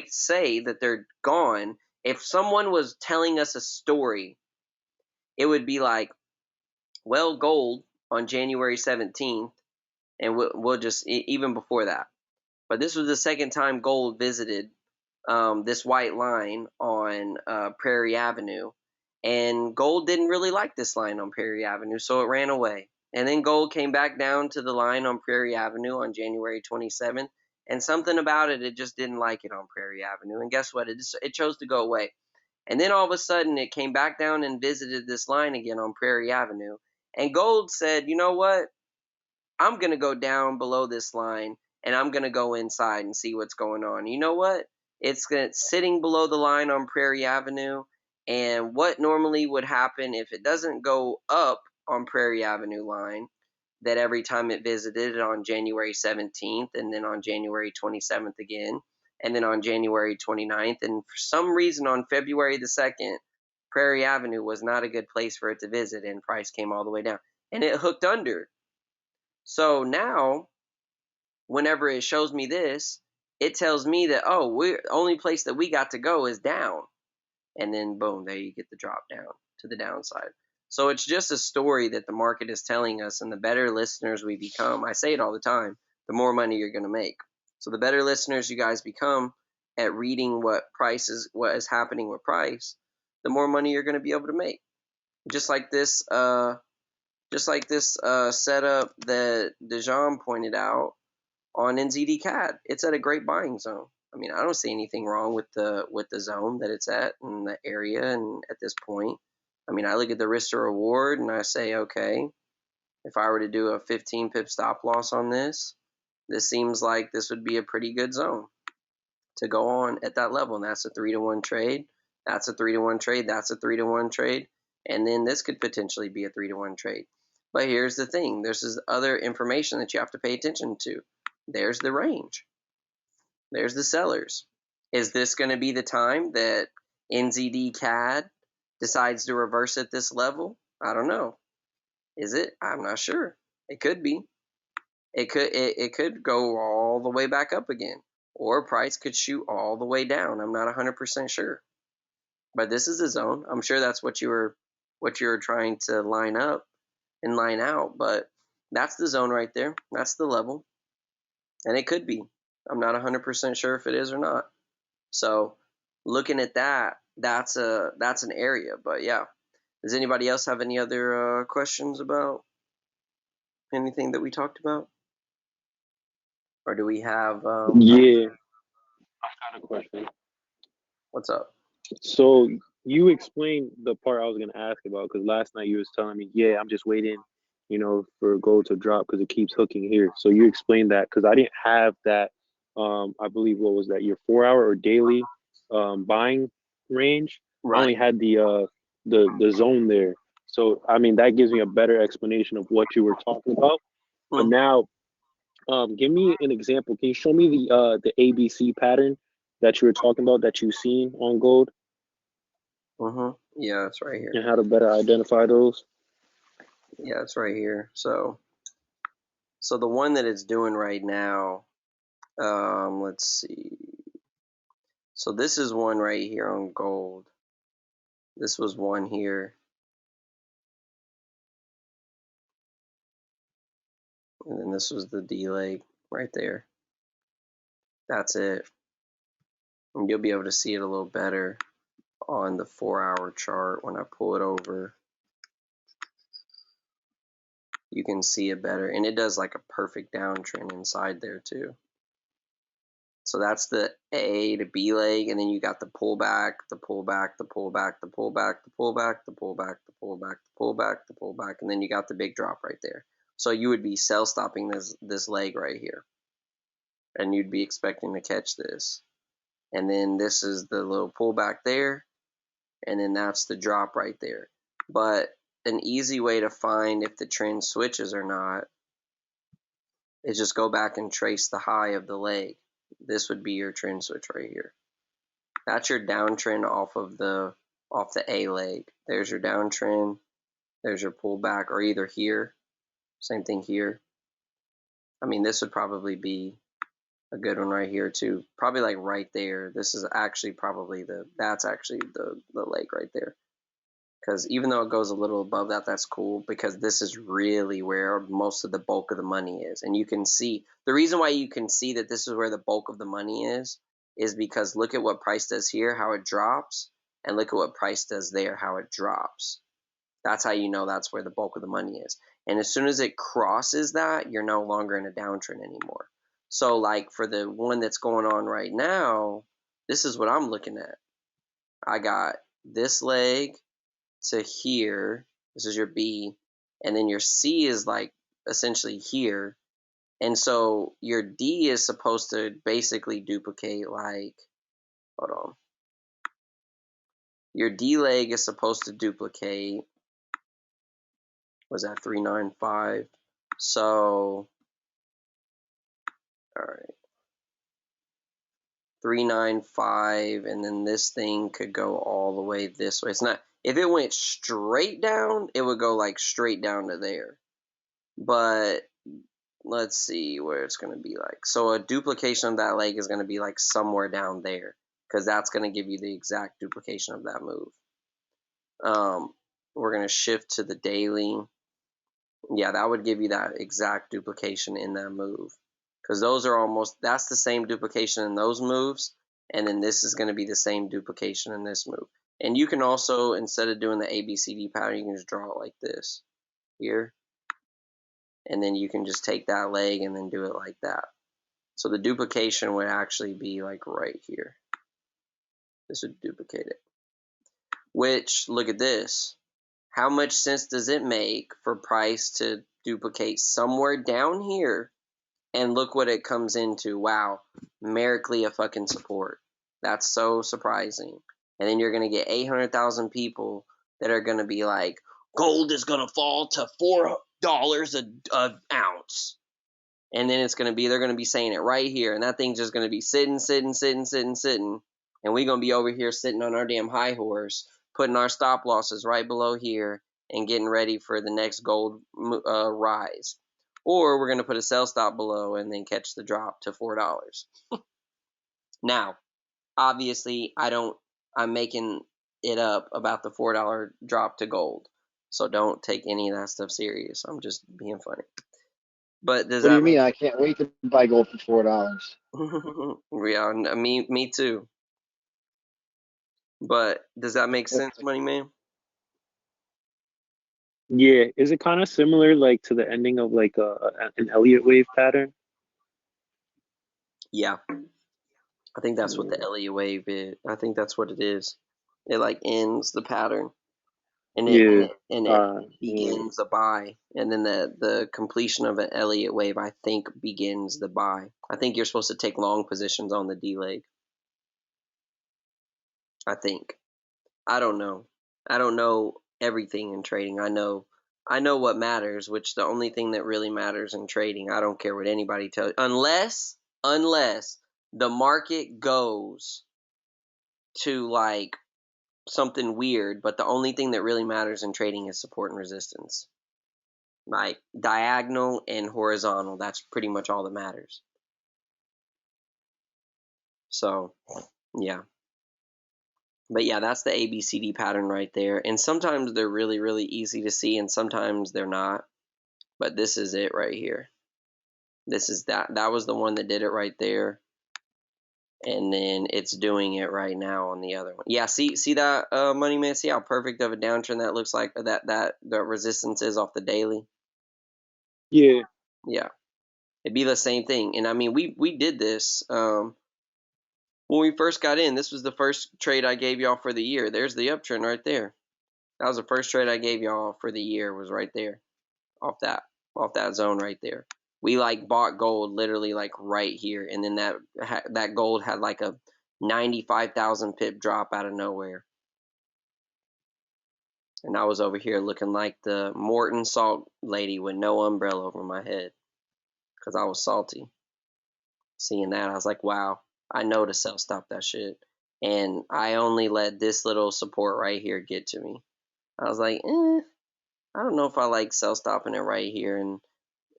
say that they're gone, if someone was telling us a story, it would be like, well, gold on January 17th, and we'll just even before that. But this was the second time gold visited this white line on Prairie Avenue, and gold didn't really like this line on Prairie Avenue, so it ran away. And then gold came back down to the line on Prairie Avenue on January 27th, and something about it just didn't like it on Prairie Avenue. And guess what? It chose to go away. And then all of a sudden, it came back down and visited this line again on Prairie Avenue. And gold said, you know what? I'm going to go down below this line and I'm going to go inside and see what's going on. You know what? It's sitting below the line on Prairie Avenue. And what normally would happen if it doesn't go up on Prairie Avenue line, that every time it visited on January 17th and then on January 27th again, and then on January 29th. And for some reason on February the 2nd, Prairie Avenue was not a good place for it to visit, and price came all the way down. And it hooked under. So now, whenever it shows me this, it tells me that, oh, we're only place that we got to go is down. And then boom, there you get the drop down to the downside. So it's just a story that the market is telling us, and the better listeners we become, I say it all the time, the more money you're going to make. So the better listeners you guys become at reading what is happening with price, the more money you're going to be able to make. Just like this setup that Dejan pointed out on NZD CAD, it's at a great buying zone. I mean, I don't see anything wrong with the zone that it's at and the area and at this point. I mean, I look at the risk to reward and I say, okay, if I were to do a 15 pip stop loss on this seems like this would be a pretty good zone to go on at that level. And that's a 3-to-1 trade. That's a 3-to-1 trade. That's a 3-to-1 trade. And then this could potentially be a 3-to-1 trade. But here's the thing. There's this other information that you have to pay attention to. There's the range. There's the sellers. Is this going to be the time that NZD CAD decides to reverse at this level? I don't know. Is it? I'm not sure. It could be. It could go all the way back up again, or price could shoot all the way down. I'm not 100% sure. But this is the zone. I'm sure that's what you were trying to line up and line out, but that's the zone right there. That's the level. And it could be. I'm not 100% sure if it is or not. So looking at that, that's an area. But yeah, does anybody else have any other questions about anything that we talked about? Or do we have? Yeah, I got a question. What's up? So you explained the part I was gonna ask about because last night you was telling me, yeah, I'm just waiting, for gold to drop because it keeps hooking here. So you explained that because I didn't have that. I believe what was that your 4 hour or daily buying range? I only had the zone there. So I mean that gives me a better explanation of what you were talking about. But now, give me an example. Can you show me the ABC pattern that you were talking about that you've seen on gold? Yeah, it's right here. And how to better identify those? Yeah, it's right here. So the one that it's doing right now, let's see. So this is one right here on gold. This was one here. And then this was the D leg right there. That's it. And you'll be able to see it a little better on the 4-hour chart when I pull it over. You can see it better. And it does like a perfect downtrend inside there too. So that's the A to B leg, and then you got the pullback, the pullback, the pullback, the pullback, the pullback, the pullback, the pullback, the pullback, the pullback, and then you got the big drop right there. So you would be sell stopping this leg right here. and you'd be expecting to catch this. And then this is the little pullback there, and then that's the drop right there. But an easy way to find if the trend switches or not is just go back and trace the high of the leg. This would be your trend switch right here. That's your downtrend off the A leg. There's your downtrend. There's your pullback, or either here. Same thing here. I mean, this would probably be a good one right here too. Probably like right there. This is actually probably that's actually the leg right there. Because even though it goes a little above that, that's cool, because this is really where most of the bulk of the money is. And you can see, the reason why you can see that this is where the bulk of the money is because look at what price does here, how it drops, and look at what price does there, how it drops. That's how you know that's where the bulk of the money is. And as soon as it crosses that, you're no longer in a downtrend anymore. So like for the one that's going on right now, this is what I'm looking at. I got this leg to here. This is your B, and then your C is like essentially here. And so your D is supposed to basically duplicate like, hold on. Your D leg is supposed to duplicate, was that 395? So, all right. 395, and then this thing could go all the way this way. It's not, if it went straight down, it would go like straight down to there. But let's see where it's going to be like. So a duplication of that leg is going to be like somewhere down there, because that's going to give you the exact duplication of that move. We're going to shift to the daily. Yeah, that would give you that exact duplication in that move, because those are almost, that's the same duplication in those moves, and then this is going to be the same duplication in this move. And you can also, instead of doing the ABCD pattern, you can just draw it like this here, and then you can just take that leg and then do it like that. So the duplication would actually be like right here. This would duplicate it. Which, look at this. How much sense does it make for price to duplicate somewhere down here? And look what it comes into. Wow, numerically a fucking support. That's so surprising. And then you're going to get 800,000 people that are going to be like, gold is going to fall to $4 an ounce. And then it's going to be, they're going to be saying it right here. And that thing's just going to be sitting. And we're going to be over here sitting on our damn high horse, putting our stop losses right below here and getting ready for the next gold rise. Or we're going to put a sell stop below and then catch the drop to $4. Now, obviously, I'm making it up about the $4 drop to gold. So don't take any of that stuff serious. I'm just being funny. But does What do that you mean? I can't wait to buy gold for $4. Yeah, me too. But does that make sense, Money Man? Yeah, is it kind of similar like to the ending of like an Elliott wave pattern? Yeah, I think that's what the Elliott wave is. I think that's what it is. It like ends the pattern, and Yeah. it Yeah. begins a buy, and then the completion of an Elliott wave, I think, begins the buy. I think you're supposed to take long positions on the D leg. I think. I don't know. I don't know everything in trading. I know what matters, which the only thing that really matters in trading, I don't care what anybody tells you, unless the market goes to like something weird, but the only thing that really matters in trading is support and resistance. Like diagonal and horizontal, that's pretty much all that matters. So, yeah. But yeah, that's the ABCD pattern right there. And sometimes they're really, really easy to see, and sometimes they're not. But this is it right here. This is that was the one that did it right there. And then it's doing it right now on the other one. Yeah, see that, Money Man? See how perfect of a downtrend that looks like, that the resistance is off the daily? Yeah. Yeah. It'd be the same thing. And I mean, we did this. When we first got in, this was the first trade I gave y'all for the year. There's the uptrend right there. That was the first trade I gave y'all for the year, was right there. Off that zone right there. We like bought gold literally like right here, and then that gold had like a 95,000 pip drop out of nowhere. And I was over here looking like the Morton salt lady with no umbrella over my head because I was salty. Seeing that, I was like, wow, I know to sell stop that shit. And I only let this little support right here get to me. I was like, I don't know if I like sell stopping it right here.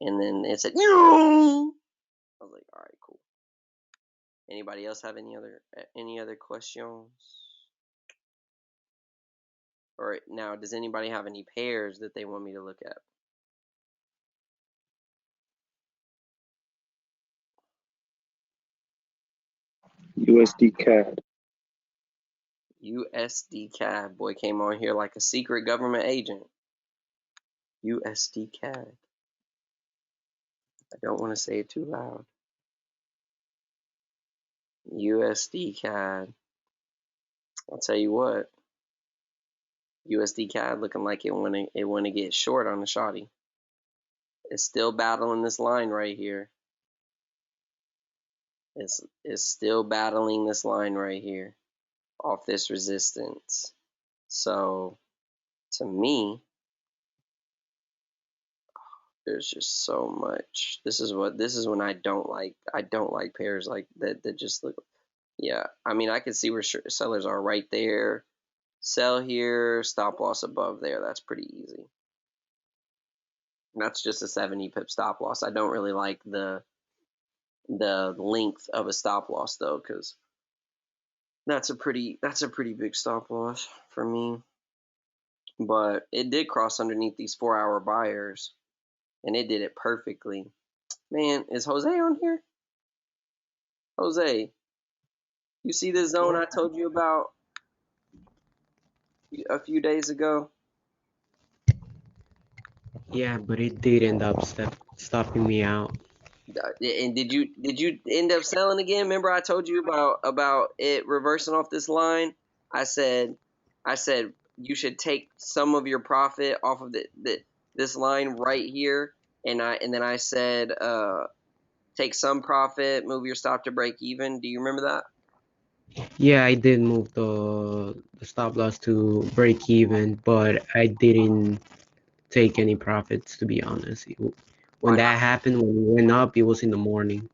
And then it said, no. I was like, all right, cool. Anybody else have any other questions? Or now, does anybody have any pairs that they want me to look at? USD CAD. USD CAD. Boy came on here like a secret government agent. USD CAD. I don't want to say it too loud. USD CAD. I'll tell you what. USD CAD looking like it want to get short on the shoddy. It's still battling this line right here. It's still battling this line right here off this resistance. So to me, there's just so much. This is when I don't like pairs like that just look. Yeah, I mean I can see where sellers are right there. Sell here, stop loss above there. That's pretty easy. That's just a 70 pip stop loss. I don't really like the length of a stop loss though, because that's a pretty big stop loss for me. But it did cross underneath these 4-hour buyers, and it did it perfectly. Man, is Jose on here? Jose, you see this zone I told you about a few days ago? Yeah, but it did end up stopping me out. And did you end up selling again? Remember I told you about it reversing off this line? I said you should take some of your profit off of this line right here, and then I said take some profit, move your stop to break even. Do you remember that? Yeah, I did move the stop loss to break even, but I didn't take any profits, to be honest. When Why not? that happened, when it went up, it was in the morning.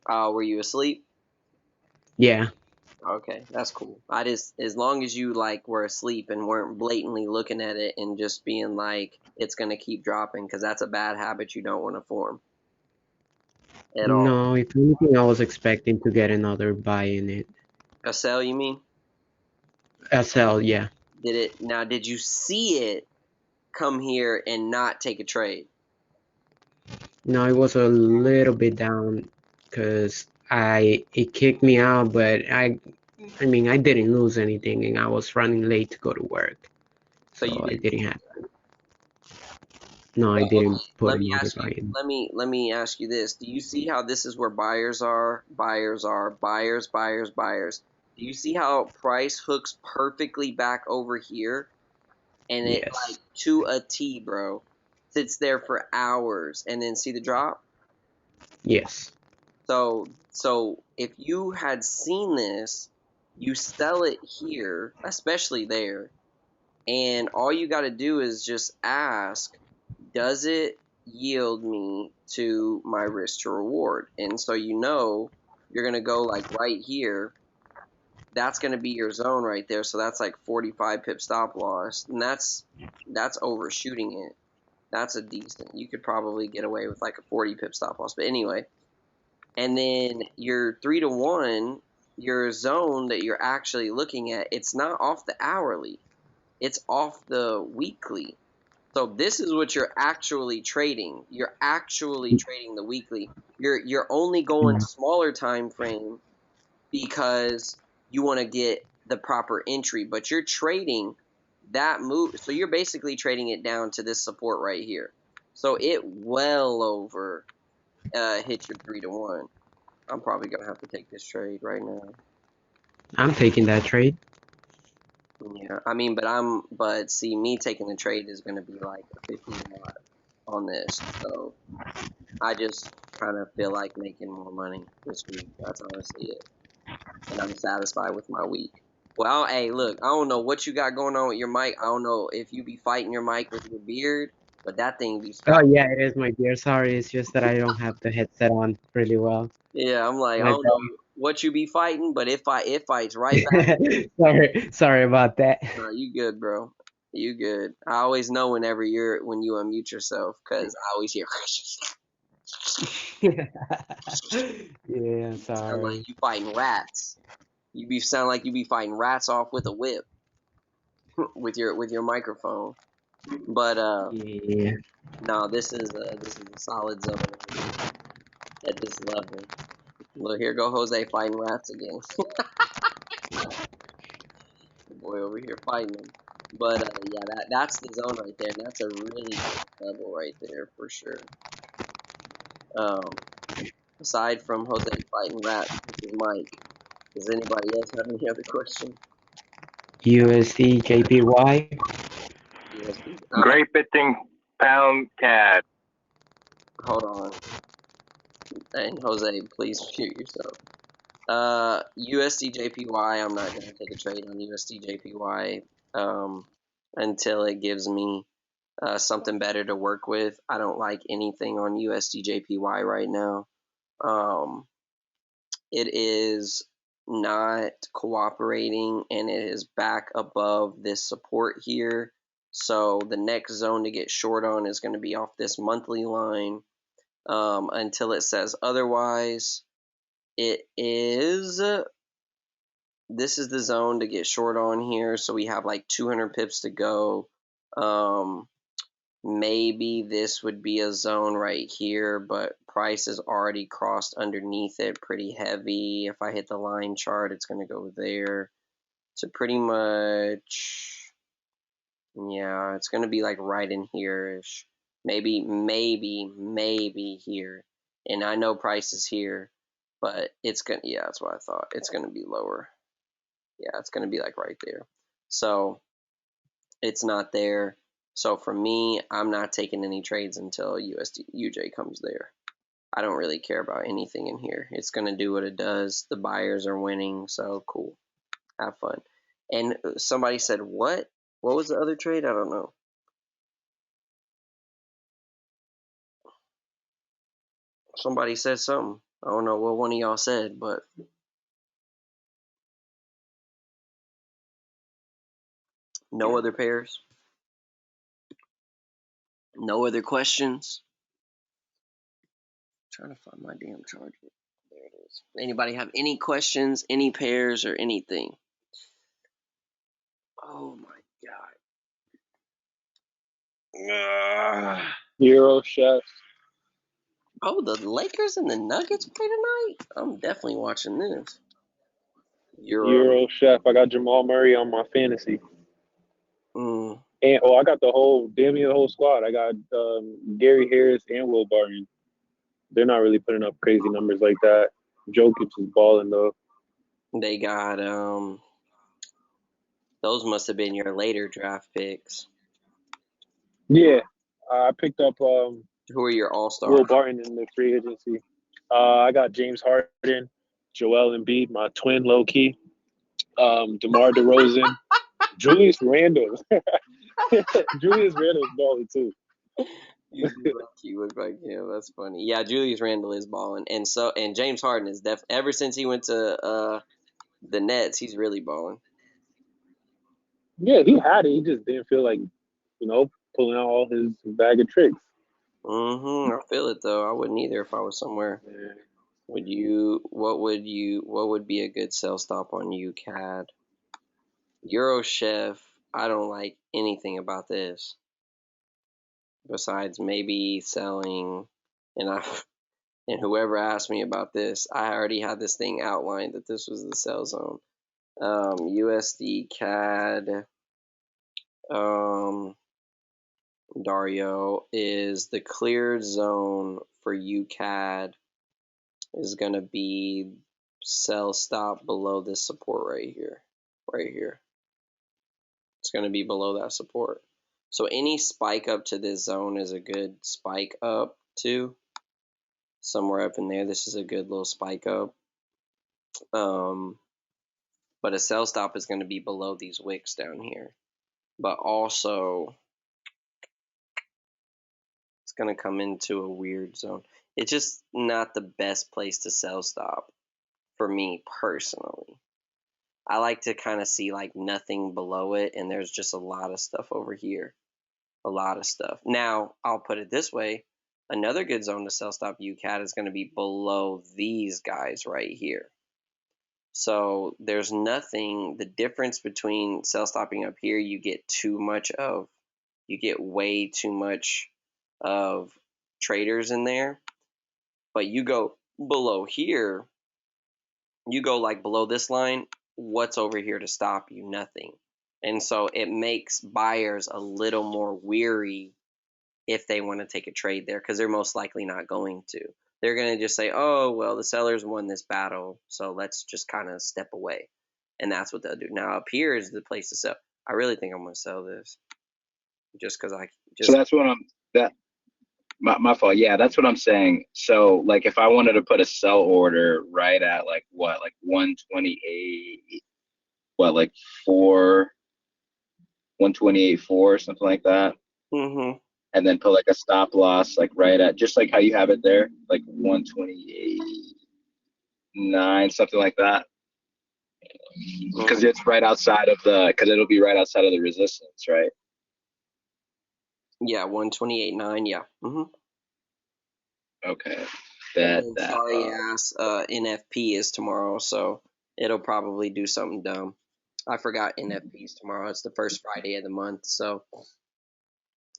Were you asleep? Yeah. Okay, that's cool. I just, as long as you like were asleep and weren't blatantly looking at it and just being like it's gonna keep dropping, because that's a bad habit you don't want to form at all. No, if anything, I was expecting to get another buy in it. A sell, you mean? SL, yeah. Did you see it come here and not take a trade? No, it was a little bit down because it kicked me out, but I mean, I didn't lose anything, and I was running late to go to work, So you so I did. didn't have. No, I Well, didn't okay, put let me another ask buy you. in. Let me ask you this. Do you see how this is where buyers are? Buyers are buyers, buyers, buyers. Do you see how price hooks perfectly back over here, and it like Yes. to a T, bro, sits there for hours, and then see the drop? Yes. So if you had seen this, you sell it here, especially there, and all you got to do is just ask, does it yield me to my risk to reward? And so you're going to go like right here. That's going to be your zone right there. So that's like 45 pip stop loss. And that's overshooting it. That's a decent. You could probably get away with like a 40 pip stop loss. But anyway, and then your 3-to-1, your zone that you're actually looking at, it's not off the hourly. It's off the weekly. So this is what you're actually trading. You're actually trading the weekly. You're only going smaller time frame because you want to get the proper entry, but you're trading that move. So you're basically trading it down to this support right here. So it well over hit your 3-to-1. I'm probably gonna have to take this trade right now. I'm taking that trade. Yeah, I mean, but see, me taking the trade is gonna be like a 15 lot on this. So I just kind of feel like making more money this week. That's honestly it. And I'm satisfied with my week. Well, hey, look, I don't know what you got going on with your mic. I don't know if you be fighting your mic with your beard, but that thing be Oh scratching. yeah, it is my dear. Sorry, it's just that I don't have the headset on really well. Yeah, I'm like, I My don't know what you be fighting, but it fights right back. bad. Sorry about that. No, you good, bro. You good. I always know whenever when you unmute yourself, cause I always hear Yeah, sound like sorry. you fighting rats. Sound like you be fighting rats off with a whip with your microphone. But Yeah. no, this is a solid zone at this level. Look, here go Jose fighting rats again. The boy over here fighting them. But yeah, that's the zone right there, and that's a really good level right there for sure. Aside from Jose fighting rats, this is Mike. Does anybody else have any other question? USD JPY. USD. Great pitching pound CAD. Hold on. And Jose, please mute yourself. USD JPY. I'm not gonna take a trade on USD JPY until it gives me something better to work with. I don't like anything on USD JPY right now. Um, it is not cooperating, and it is back above this support here. So the next zone to get short on is going to be off this monthly line until it says otherwise. It is. This is the zone to get short on here. So we have like 200 pips to go. Maybe this would be a zone right here, but price is already crossed underneath it pretty heavy. If I hit the line chart, it's going to go there. So pretty much, yeah, it's going to be like right in here-ish. Maybe here. And I know price is here, but it's going to, yeah, that's what I thought. It's going to be lower. Yeah, it's going to be like right there. So it's not there. So for me, I'm not taking any trades until UJ comes there. I don't really care about anything in here. It's going to do what it does. The buyers are winning, so cool. Have fun. And somebody said, what? What was the other trade? I don't know. Somebody said something. I don't know what one of y'all said, but no other pairs. No other questions. I'm trying to find my damn charger. There it is. Anybody have any questions, any pairs, or anything? Oh my god. Euro chef. Oh, the Lakers and the Nuggets play tonight? I'm definitely watching this. Euro. Euro chef. I got Jamal Murray on my fantasy. Mm, And I got damn near the whole squad. I got Gary Harris and Will Barton. They're not really putting up crazy numbers like that. Jokic is balling though. they got those must have been your later draft picks. Yeah, I picked up Who are your all Will stars? Barton in the free agency. I got James Harden, Joel Embiid, my twin low key, DeMar DeRozan, Julius Randle. Julius Randle's balling too. You do look like him. That's funny. Yeah, Julius Randle is balling, and James Harden is ever since he went to the Nets, he's really balling. Yeah, he had it. He just didn't feel like, pulling out all his bag of tricks. I feel it though. I wouldn't either if I was somewhere. Yeah. What would be a good sell stop on you, CAD? Euro Chef, I don't like anything about this. Besides maybe selling, and I and whoever asked me about this, I already had this thing outlined that this was the sell zone. USD CAD Dario is the cleared zone for UCAD is gonna be sell stop below this support right here. Right here. It's gonna be below that support. So any spike up to this zone is a good spike up too. somewhere up in there. This is a good little spike up. But a sell stop is going to be below these wicks down here. But also, it's going to come into a weird zone. It's just not the best place to sell stop for me personally. I like to kind of see like nothing below it, and there's just a lot of stuff over here. A lot of stuff. Now, I'll put it this way. Another good zone to sell stop UCAT is going to be below these guys right here. So there's nothing, the difference between sell stopping up here, you get way too much of traders in there. But you go below here, you go like below this line, what's over here to stop you? Nothing. And so it makes buyers a little more weary if they want to take a trade there, because they're most likely not going to. They're going to just say, oh, well, the sellers won this battle, so let's just kind of step away. And that's what they'll do. Now, up here is the place to sell. I really think I'm going to sell this just because So that's what my fault. Yeah, that's what I'm saying. So like if I wanted to put a sell order right at like what, like 128, what, like 128.4, something like that. Mm-hmm. And then put like a stop loss like right at, just like how you have it there, like 128.9, something like that. Because it's right outside of because it'll be right outside of the resistance, right? Yeah, 128.9, yeah. Mm-hmm. Okay. And sorry ass NFP is tomorrow, so it'll probably do something dumb. I forgot NFP's tomorrow. It's the first Friday of the month, so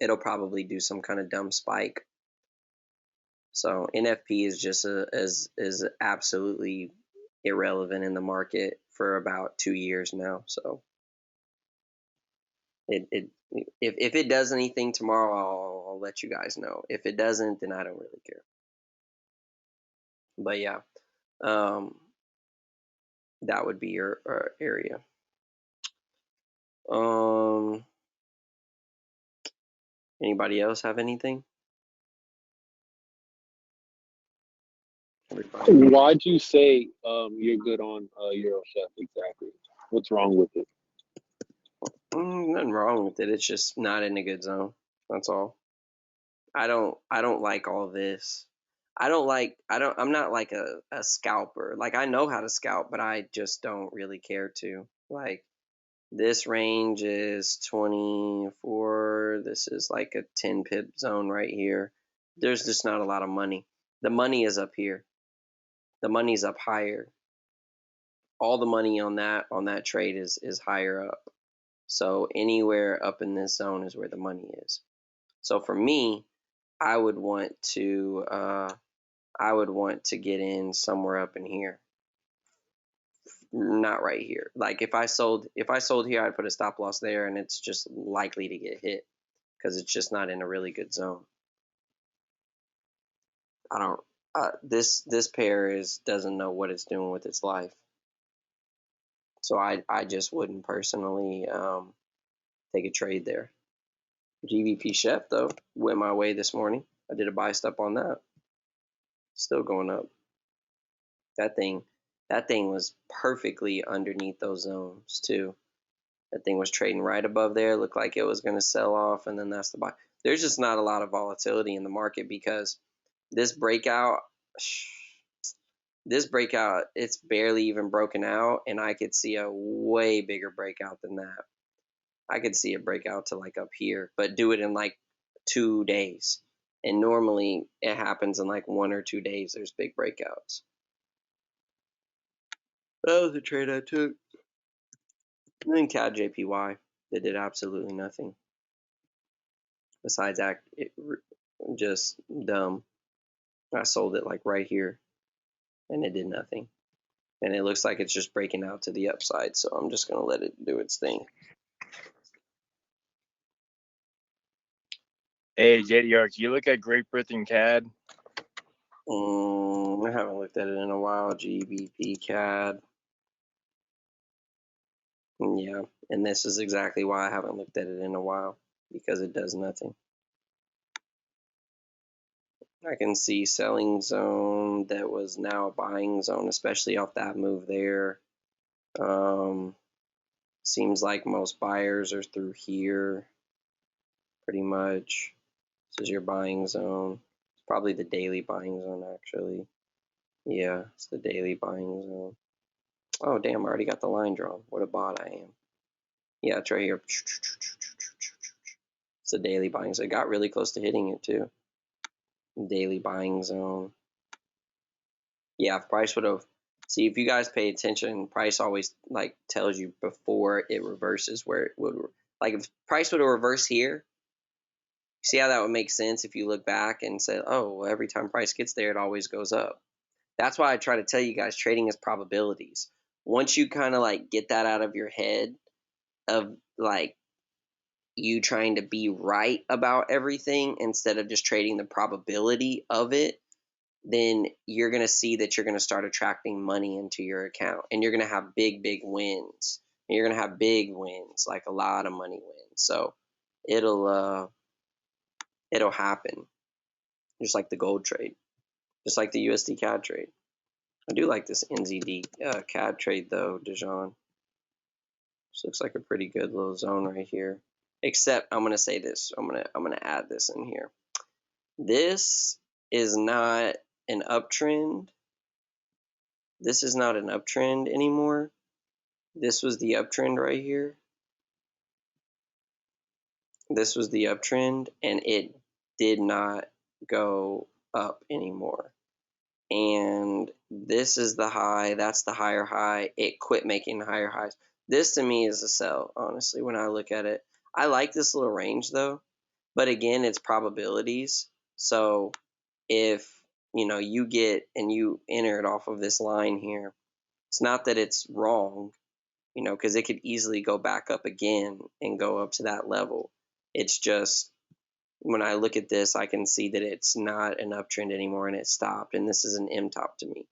it'll probably do some kind of dumb spike. So NFP is just is absolutely irrelevant in the market for about 2 years now. So if it does anything tomorrow, I'll let you guys know. If it doesn't, then I don't really care. But yeah, that would be your area. Anybody else have anything? Everybody? Why'd you say you're good on Euro Chef exactly? What's wrong with it? Nothing wrong with it. It's just not in a good zone. That's all. I don't like all this. I'm not like a scalper. Like I know how to scalp, but I just don't really care to. Like this range is 24. This is like a 10 pip zone right here. There's just not a lot of money. The money is up here. The money's up higher. All the money on that trade is higher up. So anywhere up in this zone is where the money is. So for me, I would want to get in somewhere up in here. Not right here. Like if I sold here, I'd put a stop loss there, and it's just likely to get hit because it's just not in a really good zone. I don't. This pair doesn't know what it's doing with its life. So I just wouldn't personally take a trade there. GBP Chef though went my way this morning. I did a buy stop on that. Still going up. That thing was perfectly underneath those zones too. That thing was trading right above there. Looked like it was going to sell off, and then that's the buy. There's just not a lot of volatility in the market because this breakout, it's barely even broken out, and I could see a way bigger breakout than that. I could see it break out to like up here, but do it in like 2 days. And normally it happens in like 1 or 2 days. There's big breakouts. That was a trade I took. And then CAD JPY, that did absolutely nothing. Besides just dumb. I sold it like right here, and it did nothing. And it looks like it's just breaking out to the upside, so I'm just going to let it do its thing. Hey, JDR, can you look at Great Britain CAD? I haven't looked at it in a while. GBP CAD. Yeah, and this is exactly why I haven't looked at it in a while, because it does nothing. I can see selling zone that was now a buying zone, especially off that move there. Seems like most buyers are through here, pretty much. This is your buying zone. It's probably the daily buying zone, actually. Yeah, it's the daily buying zone. Oh, damn, I already got the line drawn. What a bot I am. Yeah, it's right here. It's the daily buying zone. It got really close to hitting it, too. Daily buying zone. Yeah, if price would have... See, if you guys pay attention, price always, like, tells you before it reverses where it would... Like, if price would have reversed here, see how that would make sense if you look back and say, oh, well, every time price gets there, it always goes up. That's why I try to tell you guys trading is probabilities. Once you kind of like get that out of your head of like you trying to be right about everything instead of just trading the probability of it, then you're going to see that you're going to start attracting money into your account and you're going to have big, big wins. And you're going to have big wins, like a lot of money wins. So it'll happen. Just like the gold trade, just like the USD CAD trade. I do like this NZD CAD trade though, Dijon. This looks like a pretty good little zone right here. Except I'm gonna say this. I'm gonna add this in here. This is not an uptrend. This is not an uptrend anymore. This was the uptrend right here. This was the uptrend, and it did not go up anymore. And this is the high. That's the higher high. It quit making higher highs. This to me is a sell, honestly, when I look at it. I like this little range though, but again, it's probabilities. So if you get and you enter it off of this line here, it's not that it's wrong, because it could easily go back up again and go up to that level. It's just when I look at this, I can see that it's not an uptrend anymore and it stopped, and this is an M top to me.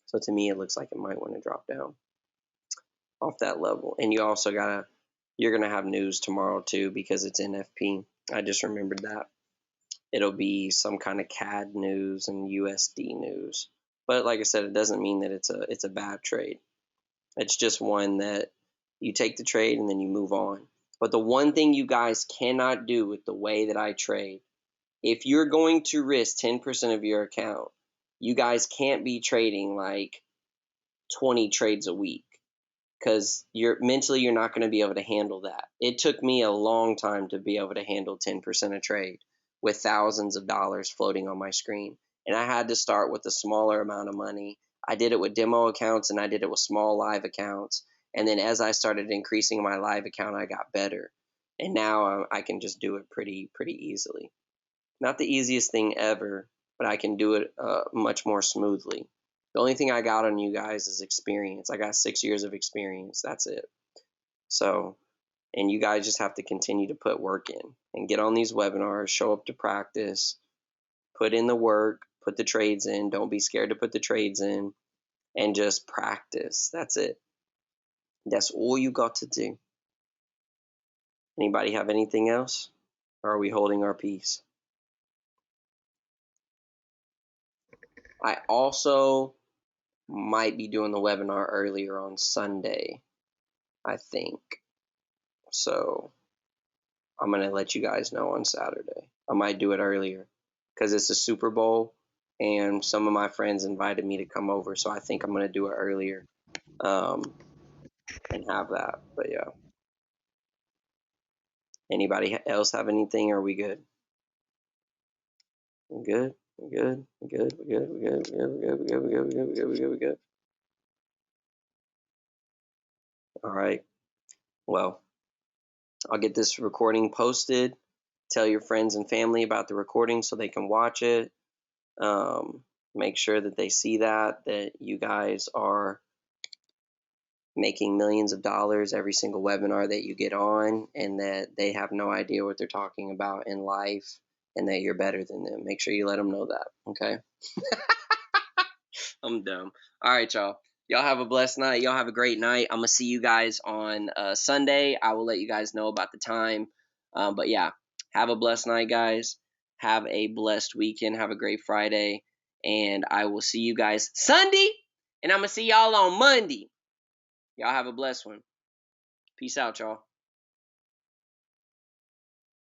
So to me, it looks like it might want to drop down off that level. And you're gonna have news tomorrow too because it's NFP. I just remembered that. It'll be some kind of CAD news and USD news. But like I said, it doesn't mean that it's a bad trade. It's just one that you take the trade and then you move on. But the one thing you guys cannot do with the way that I trade, if you're going to risk 10% of your account, you guys can't be trading like 20 trades a week because you're not going to be able to handle that. It took me a long time to be able to handle 10% a trade with thousands of dollars floating on my screen. And I had to start with a smaller amount of money. I did it with demo accounts and I did it with small live accounts. And then as I started increasing my live account, I got better. And now I can just do it pretty easily. Not the easiest thing ever, but I can do it much more smoothly. The only thing I got on you guys is experience. I got 6 years of experience. That's it. So, and you guys just have to continue to put work in and get on these webinars, show up to practice, put in the work, put the trades in. Don't be scared to put the trades in and just practice. That's it. That's all you got to do. Anybody have anything else? Or are we holding our peace? I also might be doing the webinar earlier on Sunday, I think. So I'm going to let you guys know on Saturday. I might do it earlier because it's a Super Bowl and some of my friends invited me to come over. So I think I'm going to do it earlier and have that. But yeah. Anybody else have anything? Or are we good? We good? We good? We good? We good? We good? We good? We good? We good? We good? We good? We good? We good? We good? All right. Well, I'll get this recording posted. Tell your friends and family about the recording so they can watch it. Make sure that they see that you guys are making millions of dollars every single webinar that you get on, and that they have no idea what they're talking about in life, and that you're better than them. Make sure you let them know that, okay? I'm dumb. All right, y'all. Y'all have a blessed night. Y'all have a great night. I'm going to see you guys on Sunday. I will let you guys know about the time. But yeah, have a blessed night, guys. Have a blessed weekend. Have a great Friday. And I will see you guys Sunday. And I'm going to see y'all on Monday. Y'all have a blessed one. Peace out, y'all.